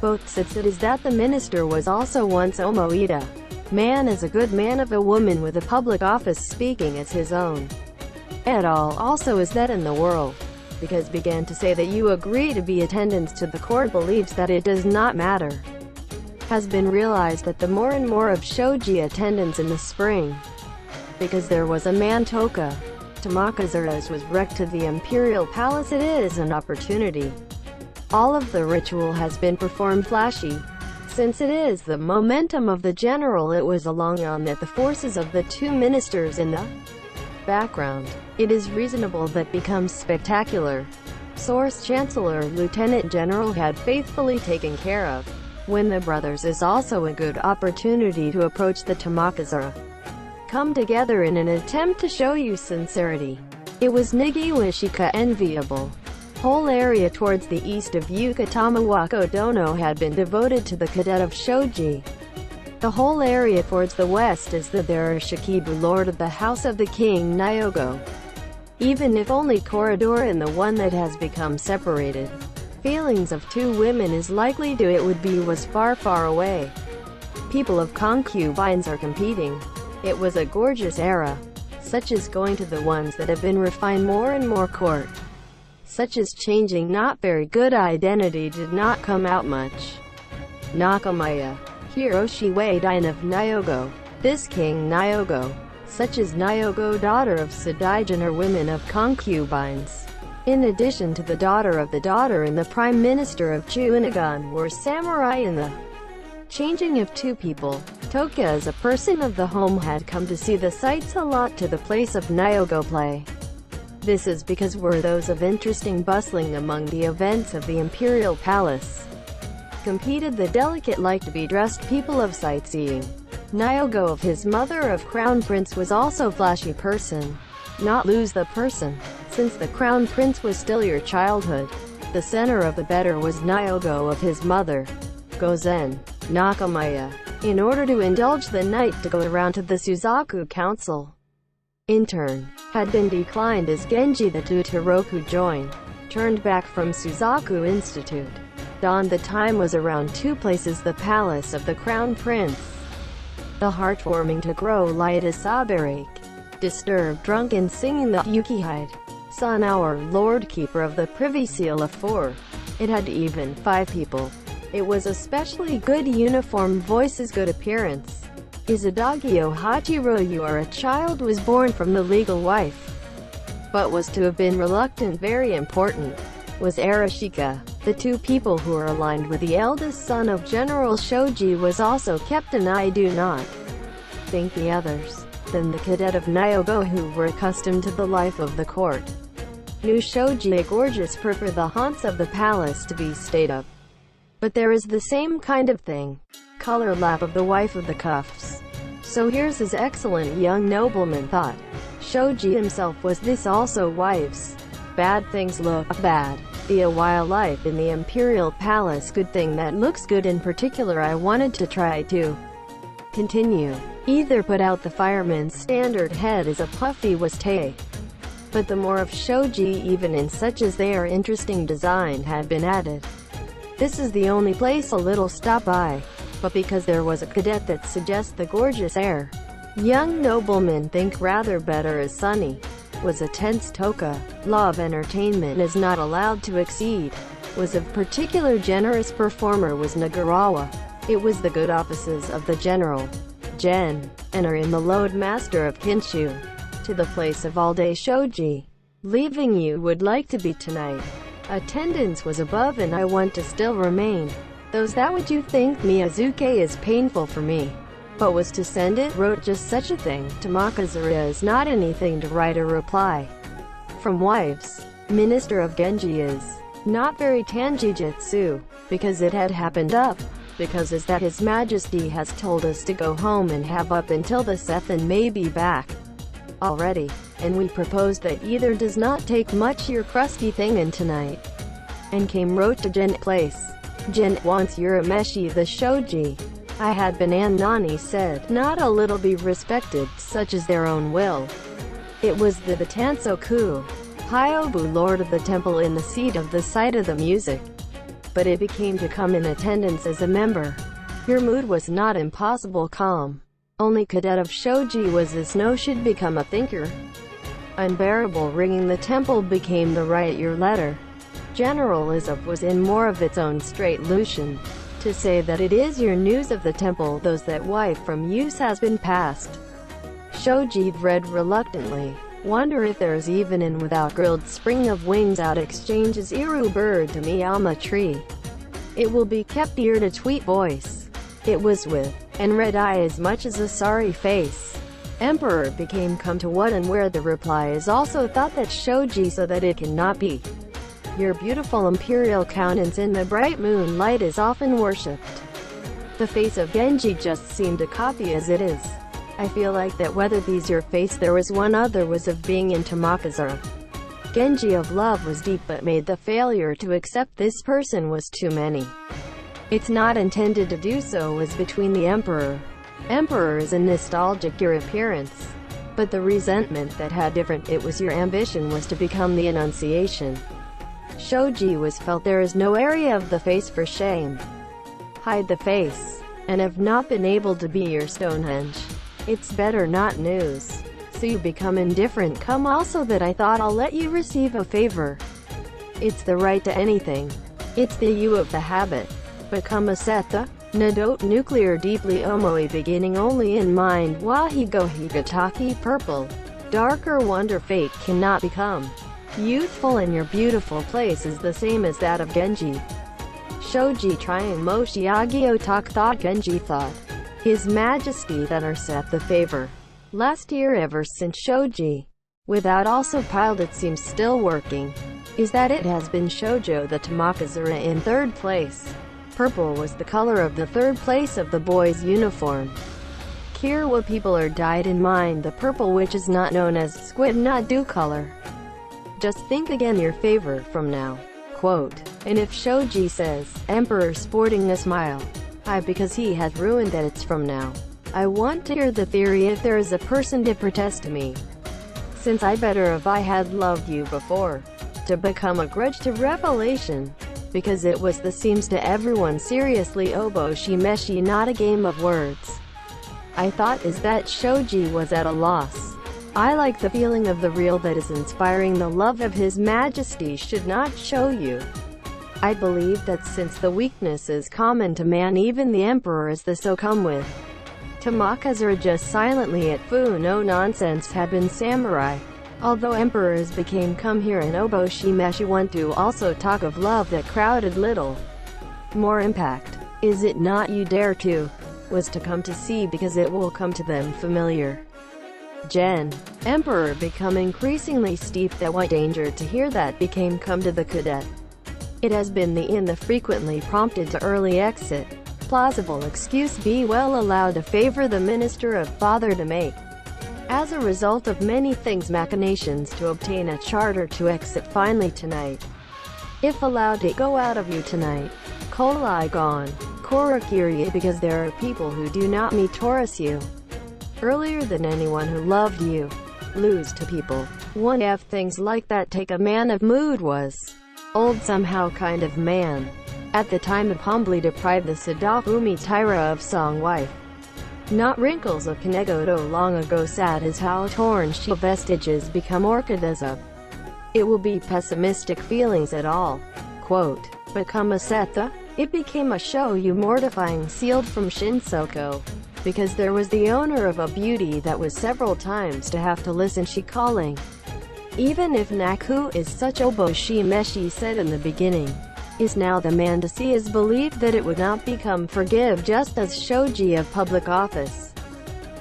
Both says it is that the minister was also once Omoida. Man is a good man of a woman with a public office speaking as his own. Et al. Also is that in the world. Because began to say that you agree to be attendance to the court believes that it does not matter. Has been realized that the more and more of shoji attendance in the spring. Because there was a Mantoka. Tamakazura's was wrecked to the imperial palace it is an opportunity. All of the ritual has been performed flashy. Since it is the momentum of the general it was along on that the forces of the two ministers in the background. It is reasonable that becomes spectacular. Source Chancellor Lieutenant General had faithfully taken care of. When the brothers is also a good opportunity to approach the Tamakazura. Come together in an attempt to show you sincerity. It was Nigiwashika enviable. Whole area towards the east of Yuka Tamawako Dono had been devoted to the cadet of Shoji. The whole area towards the west is the there Shikibu Lord of the House of the King Nyogo. Even if only corridor in the one that has become separated. Feelings of two women is likely to it would be was far far away. People of concubines are competing. It was a gorgeous era. Such as going to the ones that have been refined more and more court. Such as changing not very good identity did not come out much. Nakamaya. Hiroshi Waidine of Nyogo. This King Nyogo. Such as Nyogo daughter of Sadaijin or women of concubines. In addition to the daughter and the Prime Minister of Chuinagon were samurai in the changing of two people. Toka as a person of the home had come to see the sights a lot to the place of Nyogo play. This is because were those of interesting bustling among the events of the imperial palace. Competed the delicate like to be dressed people of sightseeing. Nyogo of his mother of Crown Prince was also flashy person. Not lose the person. Since the Crown Prince was still your childhood. The center of the better was Nyogo of his mother. Gozen. Nakamaya. In order to indulge the night to go around to the Suzaku Council. In turn, had been declined as Genji the Tutaroku joined. Turned back from Suzaku Institute. Dawn the time was around two places the palace of the Crown Prince. The heartwarming to grow light as Saberake. Disturbed drunken singing the Yukihide. Son our Lord Keeper of the Privy Seal of 4. It had even 5 people. It was especially good uniform voices good appearance. Izadagio Hachiro you are a child was born from the legal wife. But was to have been reluctant very important. Was Arashika. The two people who are aligned with the eldest son of General Shoji was also kept, and I do not think the others, than the cadet of Nyogo who were accustomed to the life of the court. New Shoji gorgeous prefer the haunts of the palace to be stayed up. But there is the same kind of thing. Color lap of the wife of the cuffs. So here's his excellent young nobleman thought. Shoji himself was this also wives. Bad things look bad. Be a while life in the imperial palace. Good thing that looks good. In particular I wanted to try to continue. Either put out the fireman's standard head as a puffy was Tae. But the more of Shoji even in such as they are interesting design had been added. This is the only place a little stop by. But because there was a cadet that suggests the gorgeous air, young noblemen think rather better as Sunny was a tense toka. Law of entertainment is not allowed to exceed. Was of particular generous performer was Nagarawa. It was the good offices of the general, Gen, and are in the load master of Kinshu. To the place of all-day Shoji. Leaving you would like to be tonight. Attendance was above and I want to still remain. Those that would you think Miyazuke is painful for me. But was to send it, wrote just such a thing. Tamakazura is not anything to write or reply. From wives. Minister of Genji is not very tanjijutsu. Because it had happened up. Because is that His Majesty has told us to go home and have up until the Seth and may be back already, and we proposed that either does not take much your crusty thing in tonight. And came wrote to Gen place. Gen wants Urameshi the Shoji. I had been and Nani said, not a little be respected, such as their own will. It was the Tansoku, Hyobu lord of the temple in the seat of the site of the music. But it became to come in attendance as a member. Your mood was not impossible calm. Only cadet of Shoji was as no should become a thinker. Unbearable ringing the temple became the write your letter. Generalism was in more of its own straight Lucian. To say that it is your news of the temple those that wife from use has been passed. Shoji read reluctantly. Wonder if there's even in without grilled spring of wings out exchanges Iru bird to Miyama tree. It will be kept ear to tweet voice. It was with and red eye as much as a sorry face. Emperor became come to what and where the reply is also thought that Shoji so that it cannot be. Your beautiful imperial countenance in the bright moonlight is often worshipped. The face of Genji just seemed a copy as it is. I feel like that whether these your face there was one other was of being in Tamakazura. Genji of love was deep but made the failure to accept this person was too many. It's not intended to do so was between the emperor. Emperor is a nostalgic your appearance. But the resentment that had different it was your ambition was to become the Annunciation. Shoji was felt there is no area of the face for shame. Hide the face. And have not been able to be your Stonehenge. It's better not news. So you become indifferent come also that I thought I'll let you receive a favor. It's the right to anything. It's the you of the habit. Become a seta, nadote nuclear deeply omoi beginning only in mind wahigo higataki purple. Darker wonder fate cannot become. Youthful in your beautiful place is the same as that of Genji. Shoji trying Moshiagio tak thought Genji thought. His Majesty then are set the favor. Last year ever since Shoji. Without also piled it seems still working. Is that it has been Shoujo the Tamakazura in third place. Purple was the color of the third place of the boys' uniform. Kirawa people are dyed in mind the purple which is not known as squid not do color. Just think again your favor from now. Quote, and if Shoji says, Emperor sporting a smile. Hi because he has ruined that it's from now. I want to hear the theory if there is a person to protest to me. Since I better if I had loved you before. To become a grudge to revelation. Because it was the seems to everyone seriously obo shimeshi not a game of words. I thought is that Shoji was at a loss. I like the feeling of the real that is inspiring the love of His Majesty should not show you. I believe that since the weakness is common to man even the emperor is the so come with. Tamakazura just silently at fu no nonsense had been samurai. Although emperors became come here and Oboshimeshi want to also talk of love that crowded little more impact. Is it not you dare to? Was to come to see because it will come to them familiar. Gen. Emperor become increasingly steeped at what danger to hear that became come to the cadet. It has been the frequently prompted to early exit. Plausible excuse be well allowed to favor the minister of father to make. As a result of many things machinations to obtain a charter to exit finally tonight. If allowed to go out of you tonight. Kolai gone. Korakiri because there are people who do not meet Taurus you. Earlier than anyone who loved you. Lose to people. One of things like that take a man of mood was. Old somehow kind of man. At the time of humbly deprived the Sadafumi Taira of song wife. Not wrinkles of Kanegoto long ago sad as how torn she vestiges become orchidas of. It will be pessimistic feelings at all. Quote, become a seta? It became a show you mortifying sealed from Shinsoko. Because there was the owner of a beauty that was several times to have to listen she calling. Even if Naku is such Oboshimeshi said in the beginning. Is now the man to see is believed that it would not become forgive just as shoji of public office.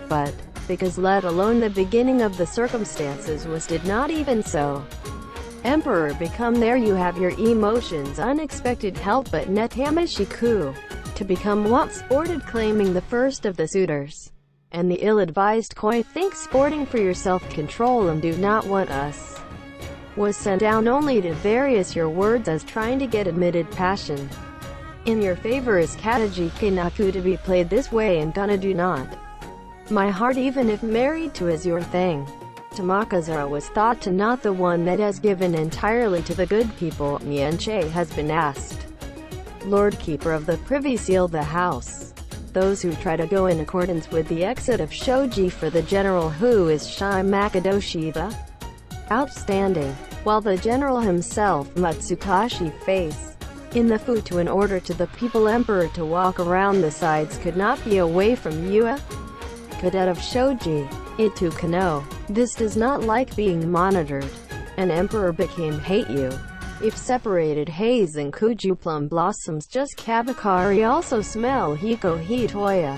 But, because let alone the beginning of the circumstances was did not even so. Emperor become there you have your emotions unexpected help but Netamashiku. To become what sported claiming the first of the suitors. And the ill-advised koi think sporting for your self-control and do not want us. Was sent down only to various your words as trying to get admitted passion. In your favor is Kataji Kinaku to be played this way and gonna do not. My heart even if married to is your thing. Tamakazura was thought to not the one that has given entirely to the good people, Nienche has been asked. Lord Keeper of the Privy Seal the House. Those who try to go in accordance with the exit of Shoji for the general who is Shai Makadoshi the outstanding, while the general himself Matsukashi face in the futu in order to the people emperor to walk around the sides could not be away from Yua, cadet of Shoji, Itu Kano. This does not like being monitored. An emperor became hate you. If separated haze and kuju plum blossoms just kabakari also smell hiko hitoya.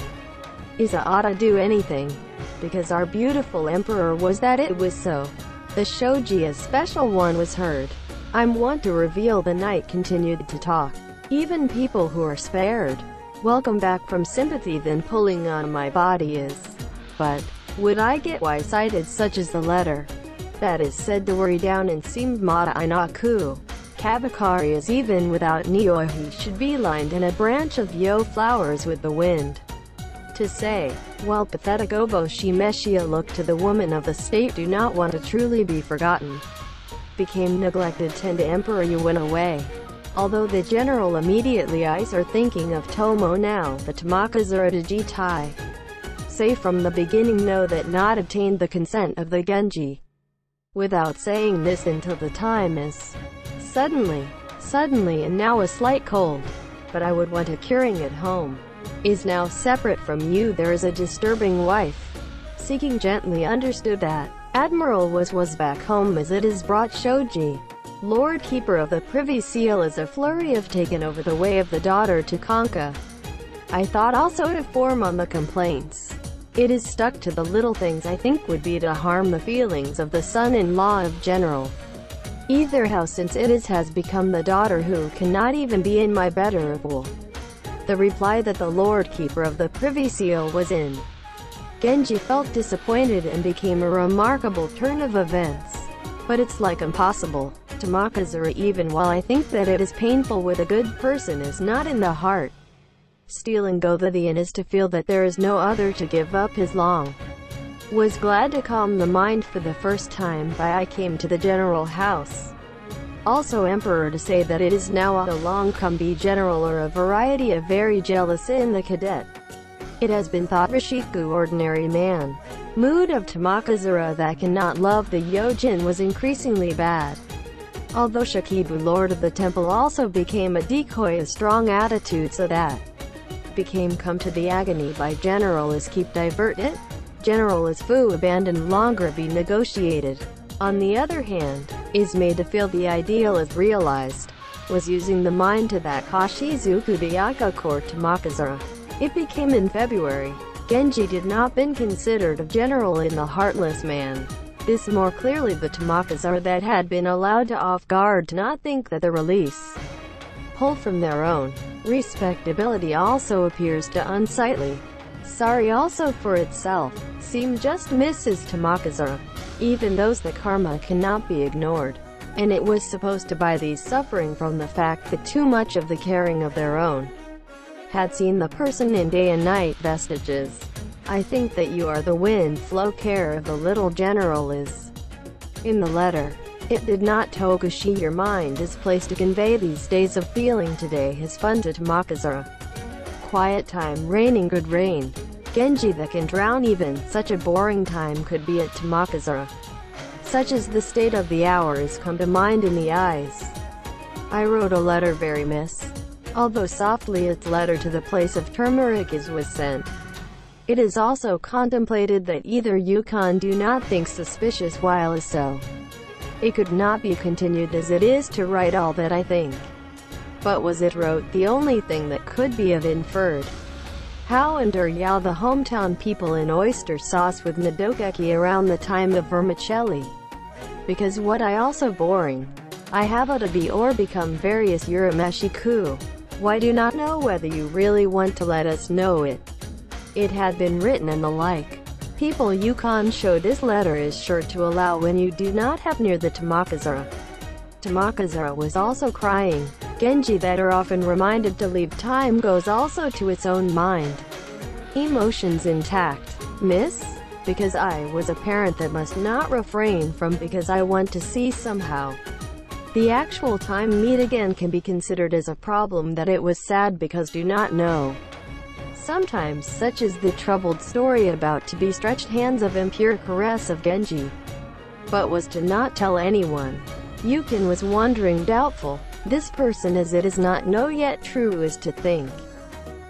Isa oughta do anything. Because our beautiful emperor was that it was so. The shoji a special one was heard. I'm one to reveal the night continued to talk. Even people who are spared. Welcome back from sympathy then pulling on my body is. But, would I get why-cited such as the letter? That is said to worry down and seemed mata inaku. Kabakari is even without Niohi should be lined in a branch of yo flowers with the wind. To say, while pathetic Oboshimeshi looked to the woman of the state do not want to truly be forgotten. Became neglected tend emperor you went away. Although the general immediately eyes are thinking of Tomo now, the Tamakazura to Jitai. Say from the beginning know that not obtained the consent of the Genji. Without saying this until the time is suddenly and now a slight cold. But I would want a curing at home. Is now separate from you there is a disturbing wife. Seeking gently understood that. Admiral was back home as it is brought Shoji. Lord Keeper of the Privy Seal is a flurry of taken over the way of the daughter to Kanka. I thought also to form on the complaints. It is stuck to the little things I think would be to harm the feelings of the son-in-law of General. Either how since it is has become the daughter who cannot even be in my better of the reply that the Lord Keeper of the Privy Seal was in. Genji felt disappointed and became a remarkable turn of events. But it's like impossible. Tamakazura even while I think that it is painful with a good person is not in the heart. Stealing go the and is to feel that there is no other to give up his long. Was glad to calm the mind for the first time by I came to the general house. Also emperor to say that it is now a long come be general or a variety of very jealous in the cadet. It has been thought Rishiku ordinary man. Mood of Tamakazura that cannot love the Yojin was increasingly bad. Although Shikibu Lord of the Temple also became a decoy a strong attitude so that became come to the agony by general is keep divert it. General is fu abandoned longer be negotiated. on the other hand, is made to feel the ideal is realized, was using the mind to that Kashizuku Dayaka court to Makazura. It became in February. Genji did not been considered a general in the Heartless Man. This more clearly the Tamakazura that had been allowed to off guard to not think that the release pull from their own respectability also appears to unsightly. Sorry also for itself, seem just misses Tamakazura. Even those the karma cannot be ignored. And it was supposed to buy these suffering from the fact that too much of the caring of their own had seen the person in day and night vestiges. I think that you are the wind flow care of the little general is in the letter. It did not Tokushi your mind is placed to convey these days of feeling today his fun to Tamakazura. Quiet time raining good rain. Genji that can drown even such a boring time could be at Tamakazura. Such as the state of the hours come to mind in the eyes. I wrote a letter very miss. Although softly its letter to the place of turmeric is was sent. It is also contemplated that either Yukon do not think suspicious while is so. It could not be continued as it is to write all that I think. But was it wrote the only thing that could be of inferred? How and Yao the hometown people in oyster sauce with Nadokeki around the time of vermicelli. Because what I also boring. I have to be or become various Urameshiku. Why do not know whether you really want to let us know it. It had been written and the like. People Yukon show this letter is sure to allow when you do not have near the Tamakazura. Tamakazura was also crying. Genji that are often reminded to leave time goes also to its own mind. Emotions intact. Miss? Because I was a parent that must not refrain from because I want to see somehow. The actual time meet again can be considered as a problem that it was sad because do not know. Sometimes such is the troubled story about to be stretched hands of impure caress of Genji. But was to not tell anyone. Yukin was wondering doubtful. This person as it is not know yet true is to think.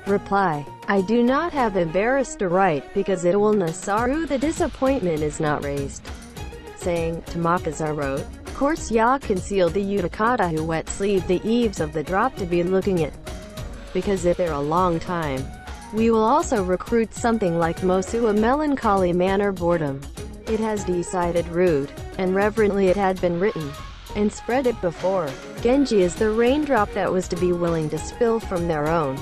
Reply. I do not have embarrassed to write because it will nasaru the disappointment is not raised. Saying, Tamakazura wrote. Course ya concealed the Utakata who wet sleeve the eaves of the drop to be looking at. Because if they're a long time. We will also recruit something like Mosu a melancholy manner boredom. It has decided rude, and reverently it had been written, and spread it before. Genji is the raindrop that was to be willing to spill from their own.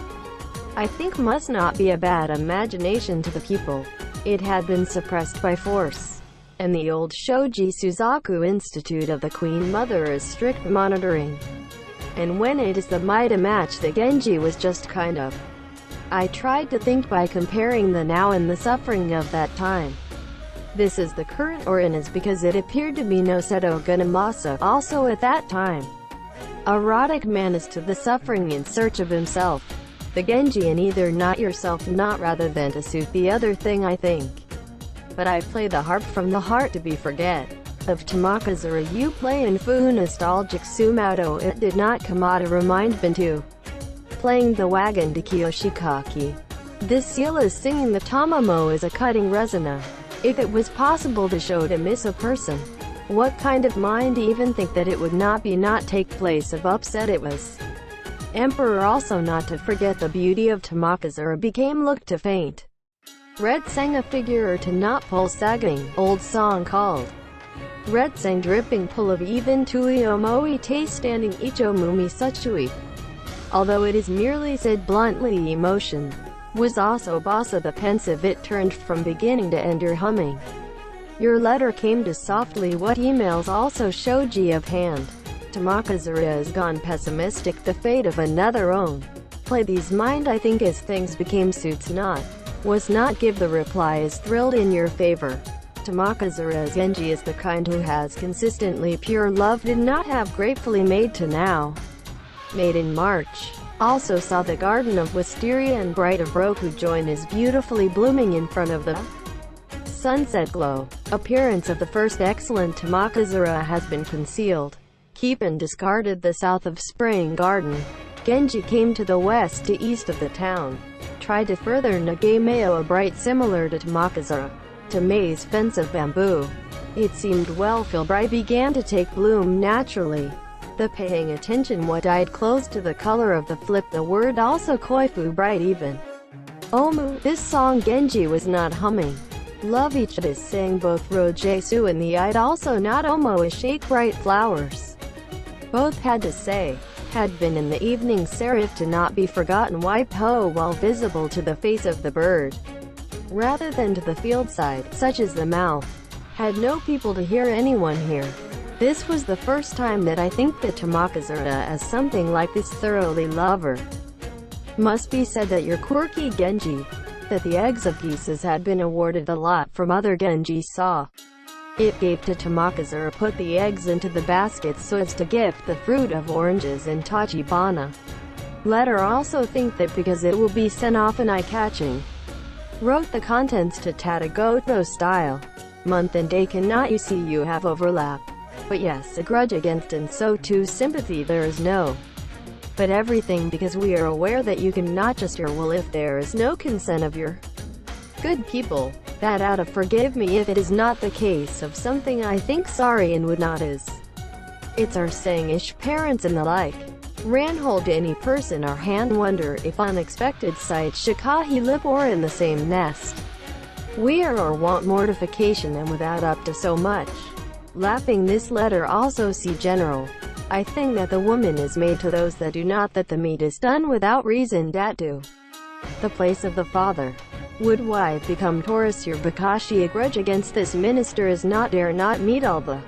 I think must not be a bad imagination to the people. It had been suppressed by force. And the old Shoji Suzaku Institute of the Queen Mother is strict monitoring. And when it is the Maida match that Genji was just kind of. I tried to think by comparing the now and the suffering of that time. This is the current or in is because it appeared to be no Seto Gunamasa also at that time. Erotic man is to the suffering in search of himself. The Genji and either not yourself not rather than to suit the other thing I think. But I play the harp from the heart to be forget. Of Tamakazura you play in fu nostalgic sumato it did not Kamada remind Bintu. Playing the wagon to Kiyoshikaki. This seal is singing the tamamo is a cutting resina. If it was possible to show to miss a person, what kind of mind even think that it would not be not take place of upset it was. Emperor also not to forget the beauty of Tamakazura became looked to faint. Red sang a figure or to not pull sagging, old song called. Red sang dripping pull of even tui omoi te standing icho mumi suchui. Although it is merely said bluntly emotion, was also basa the pensive it turned from beginning to end your humming. Your letter came to softly what emails also shoji of hand. Tamakazura is gone pessimistic the fate of another own. Play these mind I think as things became suits not. Was not give the reply is thrilled in your favor. Tamakazura's Genji is the kind who has consistently pure love did not have gratefully made to now. Made in March. Also saw the garden of wisteria and bright of roku join is beautifully blooming in front of the sunset glow. Appearance of the first excellent Tamakazura has been concealed. Keep and discarded the south of spring garden. Genji came to the west to east of the town. Tried to further Nagemeo a bright similar to Tamakazura. To maze fence of bamboo. It seemed well Fulbright began to take bloom naturally. The paying attention what died close to the color of the flip the word also koifu bright even. Omu, this song Genji was not humming. Love each other sang both Rojesu and the I'd also not Omo is shake bright flowers. Both had to say, had been in the evening serif to not be forgotten wipe ho while visible to the face of the bird. Rather than to the field side, such as the mouth. Had no people to hear anyone here. This was the first time that I think that Tamakazura as something like this thoroughly lover. Must be said that your quirky Genji, that the eggs of geeses had been awarded a lot from other Genji saw. It gave to Tamakazura put the eggs into the basket so as to gift the fruit of oranges and Tachibana. Let her also think that because it will be sent off and eye-catching. Wrote the contents to Tadagoto style. Month and day cannot you see you have overlap. But yes, a grudge against and so too sympathy there is no. But everything because we are aware that you cannot just your will if there is no consent of your good people. That out of forgive me if it is not the case of something I think sorry and would not is. It's our saying-ish parents and the like. Ranhold any person or hand wonder if unexpected sight shikahi live or in the same nest. We are or want mortification and without up to so much. Laughing this letter also see general. I think that the woman is made to those that do not that the meat is done without reason that do. The place of the father. Would wife become Taurus your Bakashi a grudge against this minister is not dare not meet all the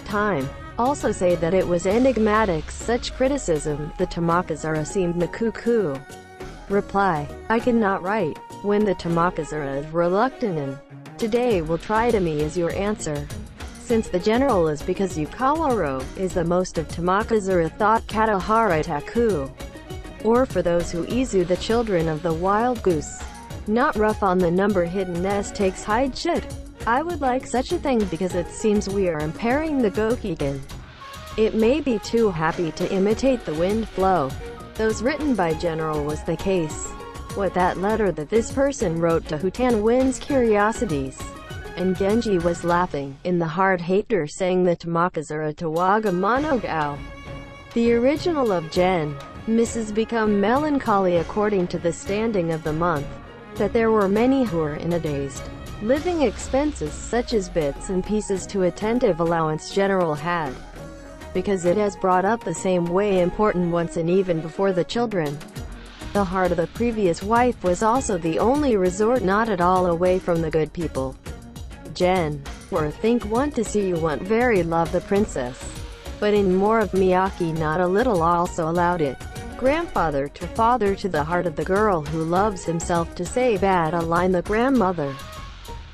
time. Also say that it was enigmatic such criticism, the Tamakazura seemed nakuku. Reply, I cannot write, when the Tamakazura is reluctant and today will try to me is your answer. Since the general is because Yukawaro is the most of Tamakazura thought Katahara Taku. Or for those who Izu the children of the wild goose. Not rough on the number hidden nest takes hide shit. I would like such a thing because it seems we are impairing the Gokigen. It may be too happy to imitate the wind flow. Those written by General was the case. What that letter that this person wrote to Hutan wins curiosities. And Genji was laughing, in the hard hater saying the Tamakazura Tawaga Monogao. The original of Gen. Mrs. become melancholy according to the standing of the month. That there were many who were in a dazed. Living expenses such as bits and pieces to attentive allowance General had. Because it has brought up the same way important once and even before the children. The heart of the previous wife was also the only resort not at all away from the good people. Jen, or think want to see you want very love the princess. But in more of Miyaki not a little also allowed it. Grandfather to father to the heart of the girl who loves himself to say bad a line the grandmother.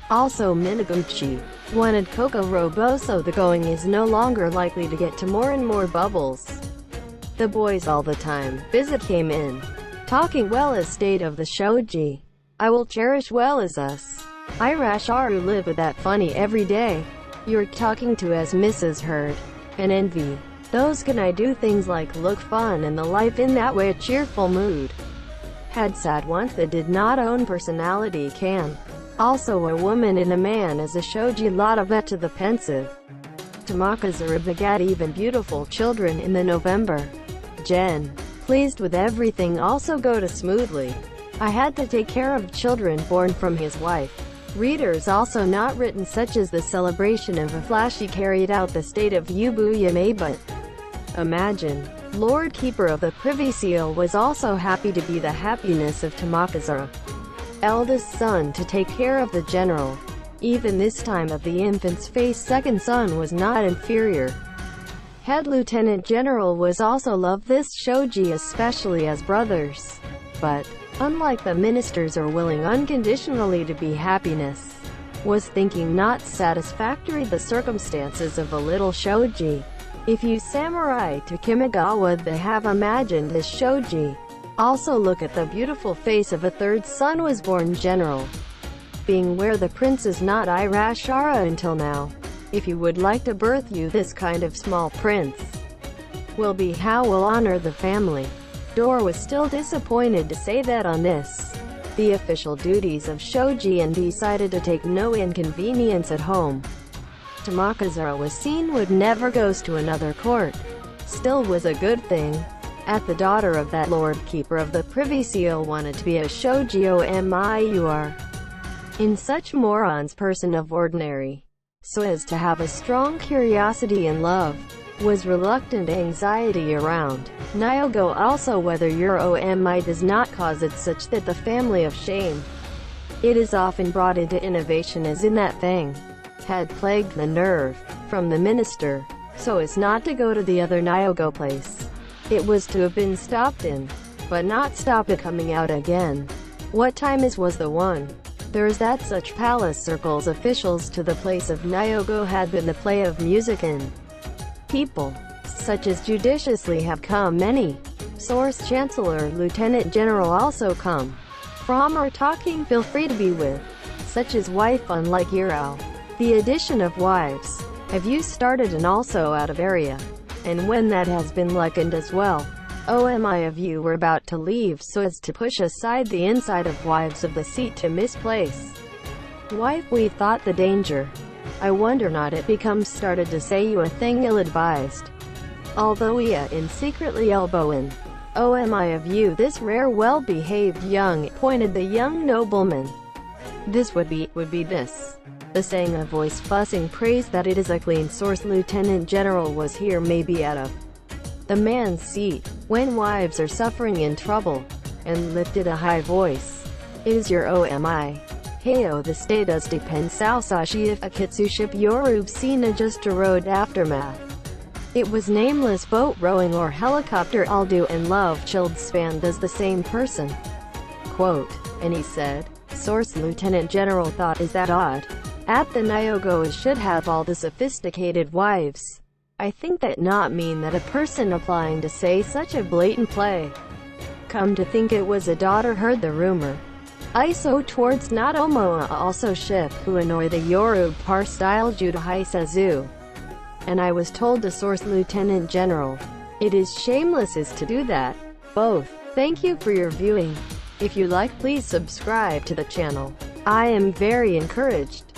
Also Minaguchi wanted Coco Roboso the going is no longer likely to get to more and more bubbles. The boys all the time, visit came in. Talking well as state of the shoji. I will cherish well as us. I Rasharu live with that funny every day. You're talking to as Mrs. Heard. And envy. Those can I do things like look fun and the life in that way a cheerful mood. Had sad once that did not own personality can. Also a woman and a man as a shoji lot of it to the pensive. Tamakazura begat even beautiful children in the November. Jen. Pleased with everything also go to smoothly. I had to take care of children born from his wife. Readers also not written such as the celebration of a flashy carried out the state of Ubuyame but imagine. Lord Keeper of the Privy Seal was also happy to be the happiness of Tamakazura. Eldest son to take care of the general. Even this time of the infant's face second son was not inferior. Head Lieutenant General was also loved this shoji especially as brothers. But, unlike the ministers are willing unconditionally to be happiness. Was thinking not satisfactory the circumstances of a little shoji. If you samurai to Kimigawa they have imagined as shoji. Also look at the beautiful face of a third son was born general. Being where the prince is not Irashara until now. If you would like to birth you this kind of small prince. Will be how will honor the family. Dor was still disappointed to say that on this. The official duties of shoji and decided to take no inconvenience at home. Tamakazura was seen would never goes to another court. Still was a good thing. At the daughter of that Lord Keeper of the Privy Seal wanted to be a shoujo miur. In such morons person of ordinary. So as to have a strong curiosity and love. Was reluctant anxiety around. Nyogo also whether your omi does not cause it such that the family of shame. It is often brought into innovation as in that thing. Had plagued the nerve. From the minister. So as not to go to the other Nyogo place. It was to have been stopped in. But not stop it coming out again. What time was the one? There is that such palace circles officials to the place of Nyogo had been the play of music and people, such as judiciously have come many. Source Chancellor Lieutenant General also come. From or talking feel free to be with. Such as wife unlike Yurao. The addition of wives. Have you started and also out of area? And when that has been likened as well. OMI of you were about to leave so as to push aside the inside of wives of the seat to misplace. Wife we thought the danger. I wonder not it becomes started to say you a thing ill-advised. Although in secretly elbowing. OMI of you this rare well-behaved young, pointed the young nobleman. This would be this. The saying a voice fussing praise that it is a clean source Lieutenant General was here maybe out of the man's seat, when wives are suffering in trouble, and lifted a high voice. It is your OMI. Heyo the stay does depend Sausashi if Akitsuship Yorub Sina just a road aftermath. It was nameless boat rowing or helicopter Aldo and love chilled span does the same person. Quote, and he said, source Lieutenant General thought is that odd? At the Nyogo should have all the sophisticated wives. I think that not mean that a person applying to say such a blatant play. Come to think it was a daughter heard the rumor. ISO towards not Omoa also ship who annoy the Yoruba par style Judahai Sazu. And I was told to source Lieutenant General. It is shameless is to do that. Both. Thank you for your viewing. If you like please subscribe to the channel. I am very encouraged.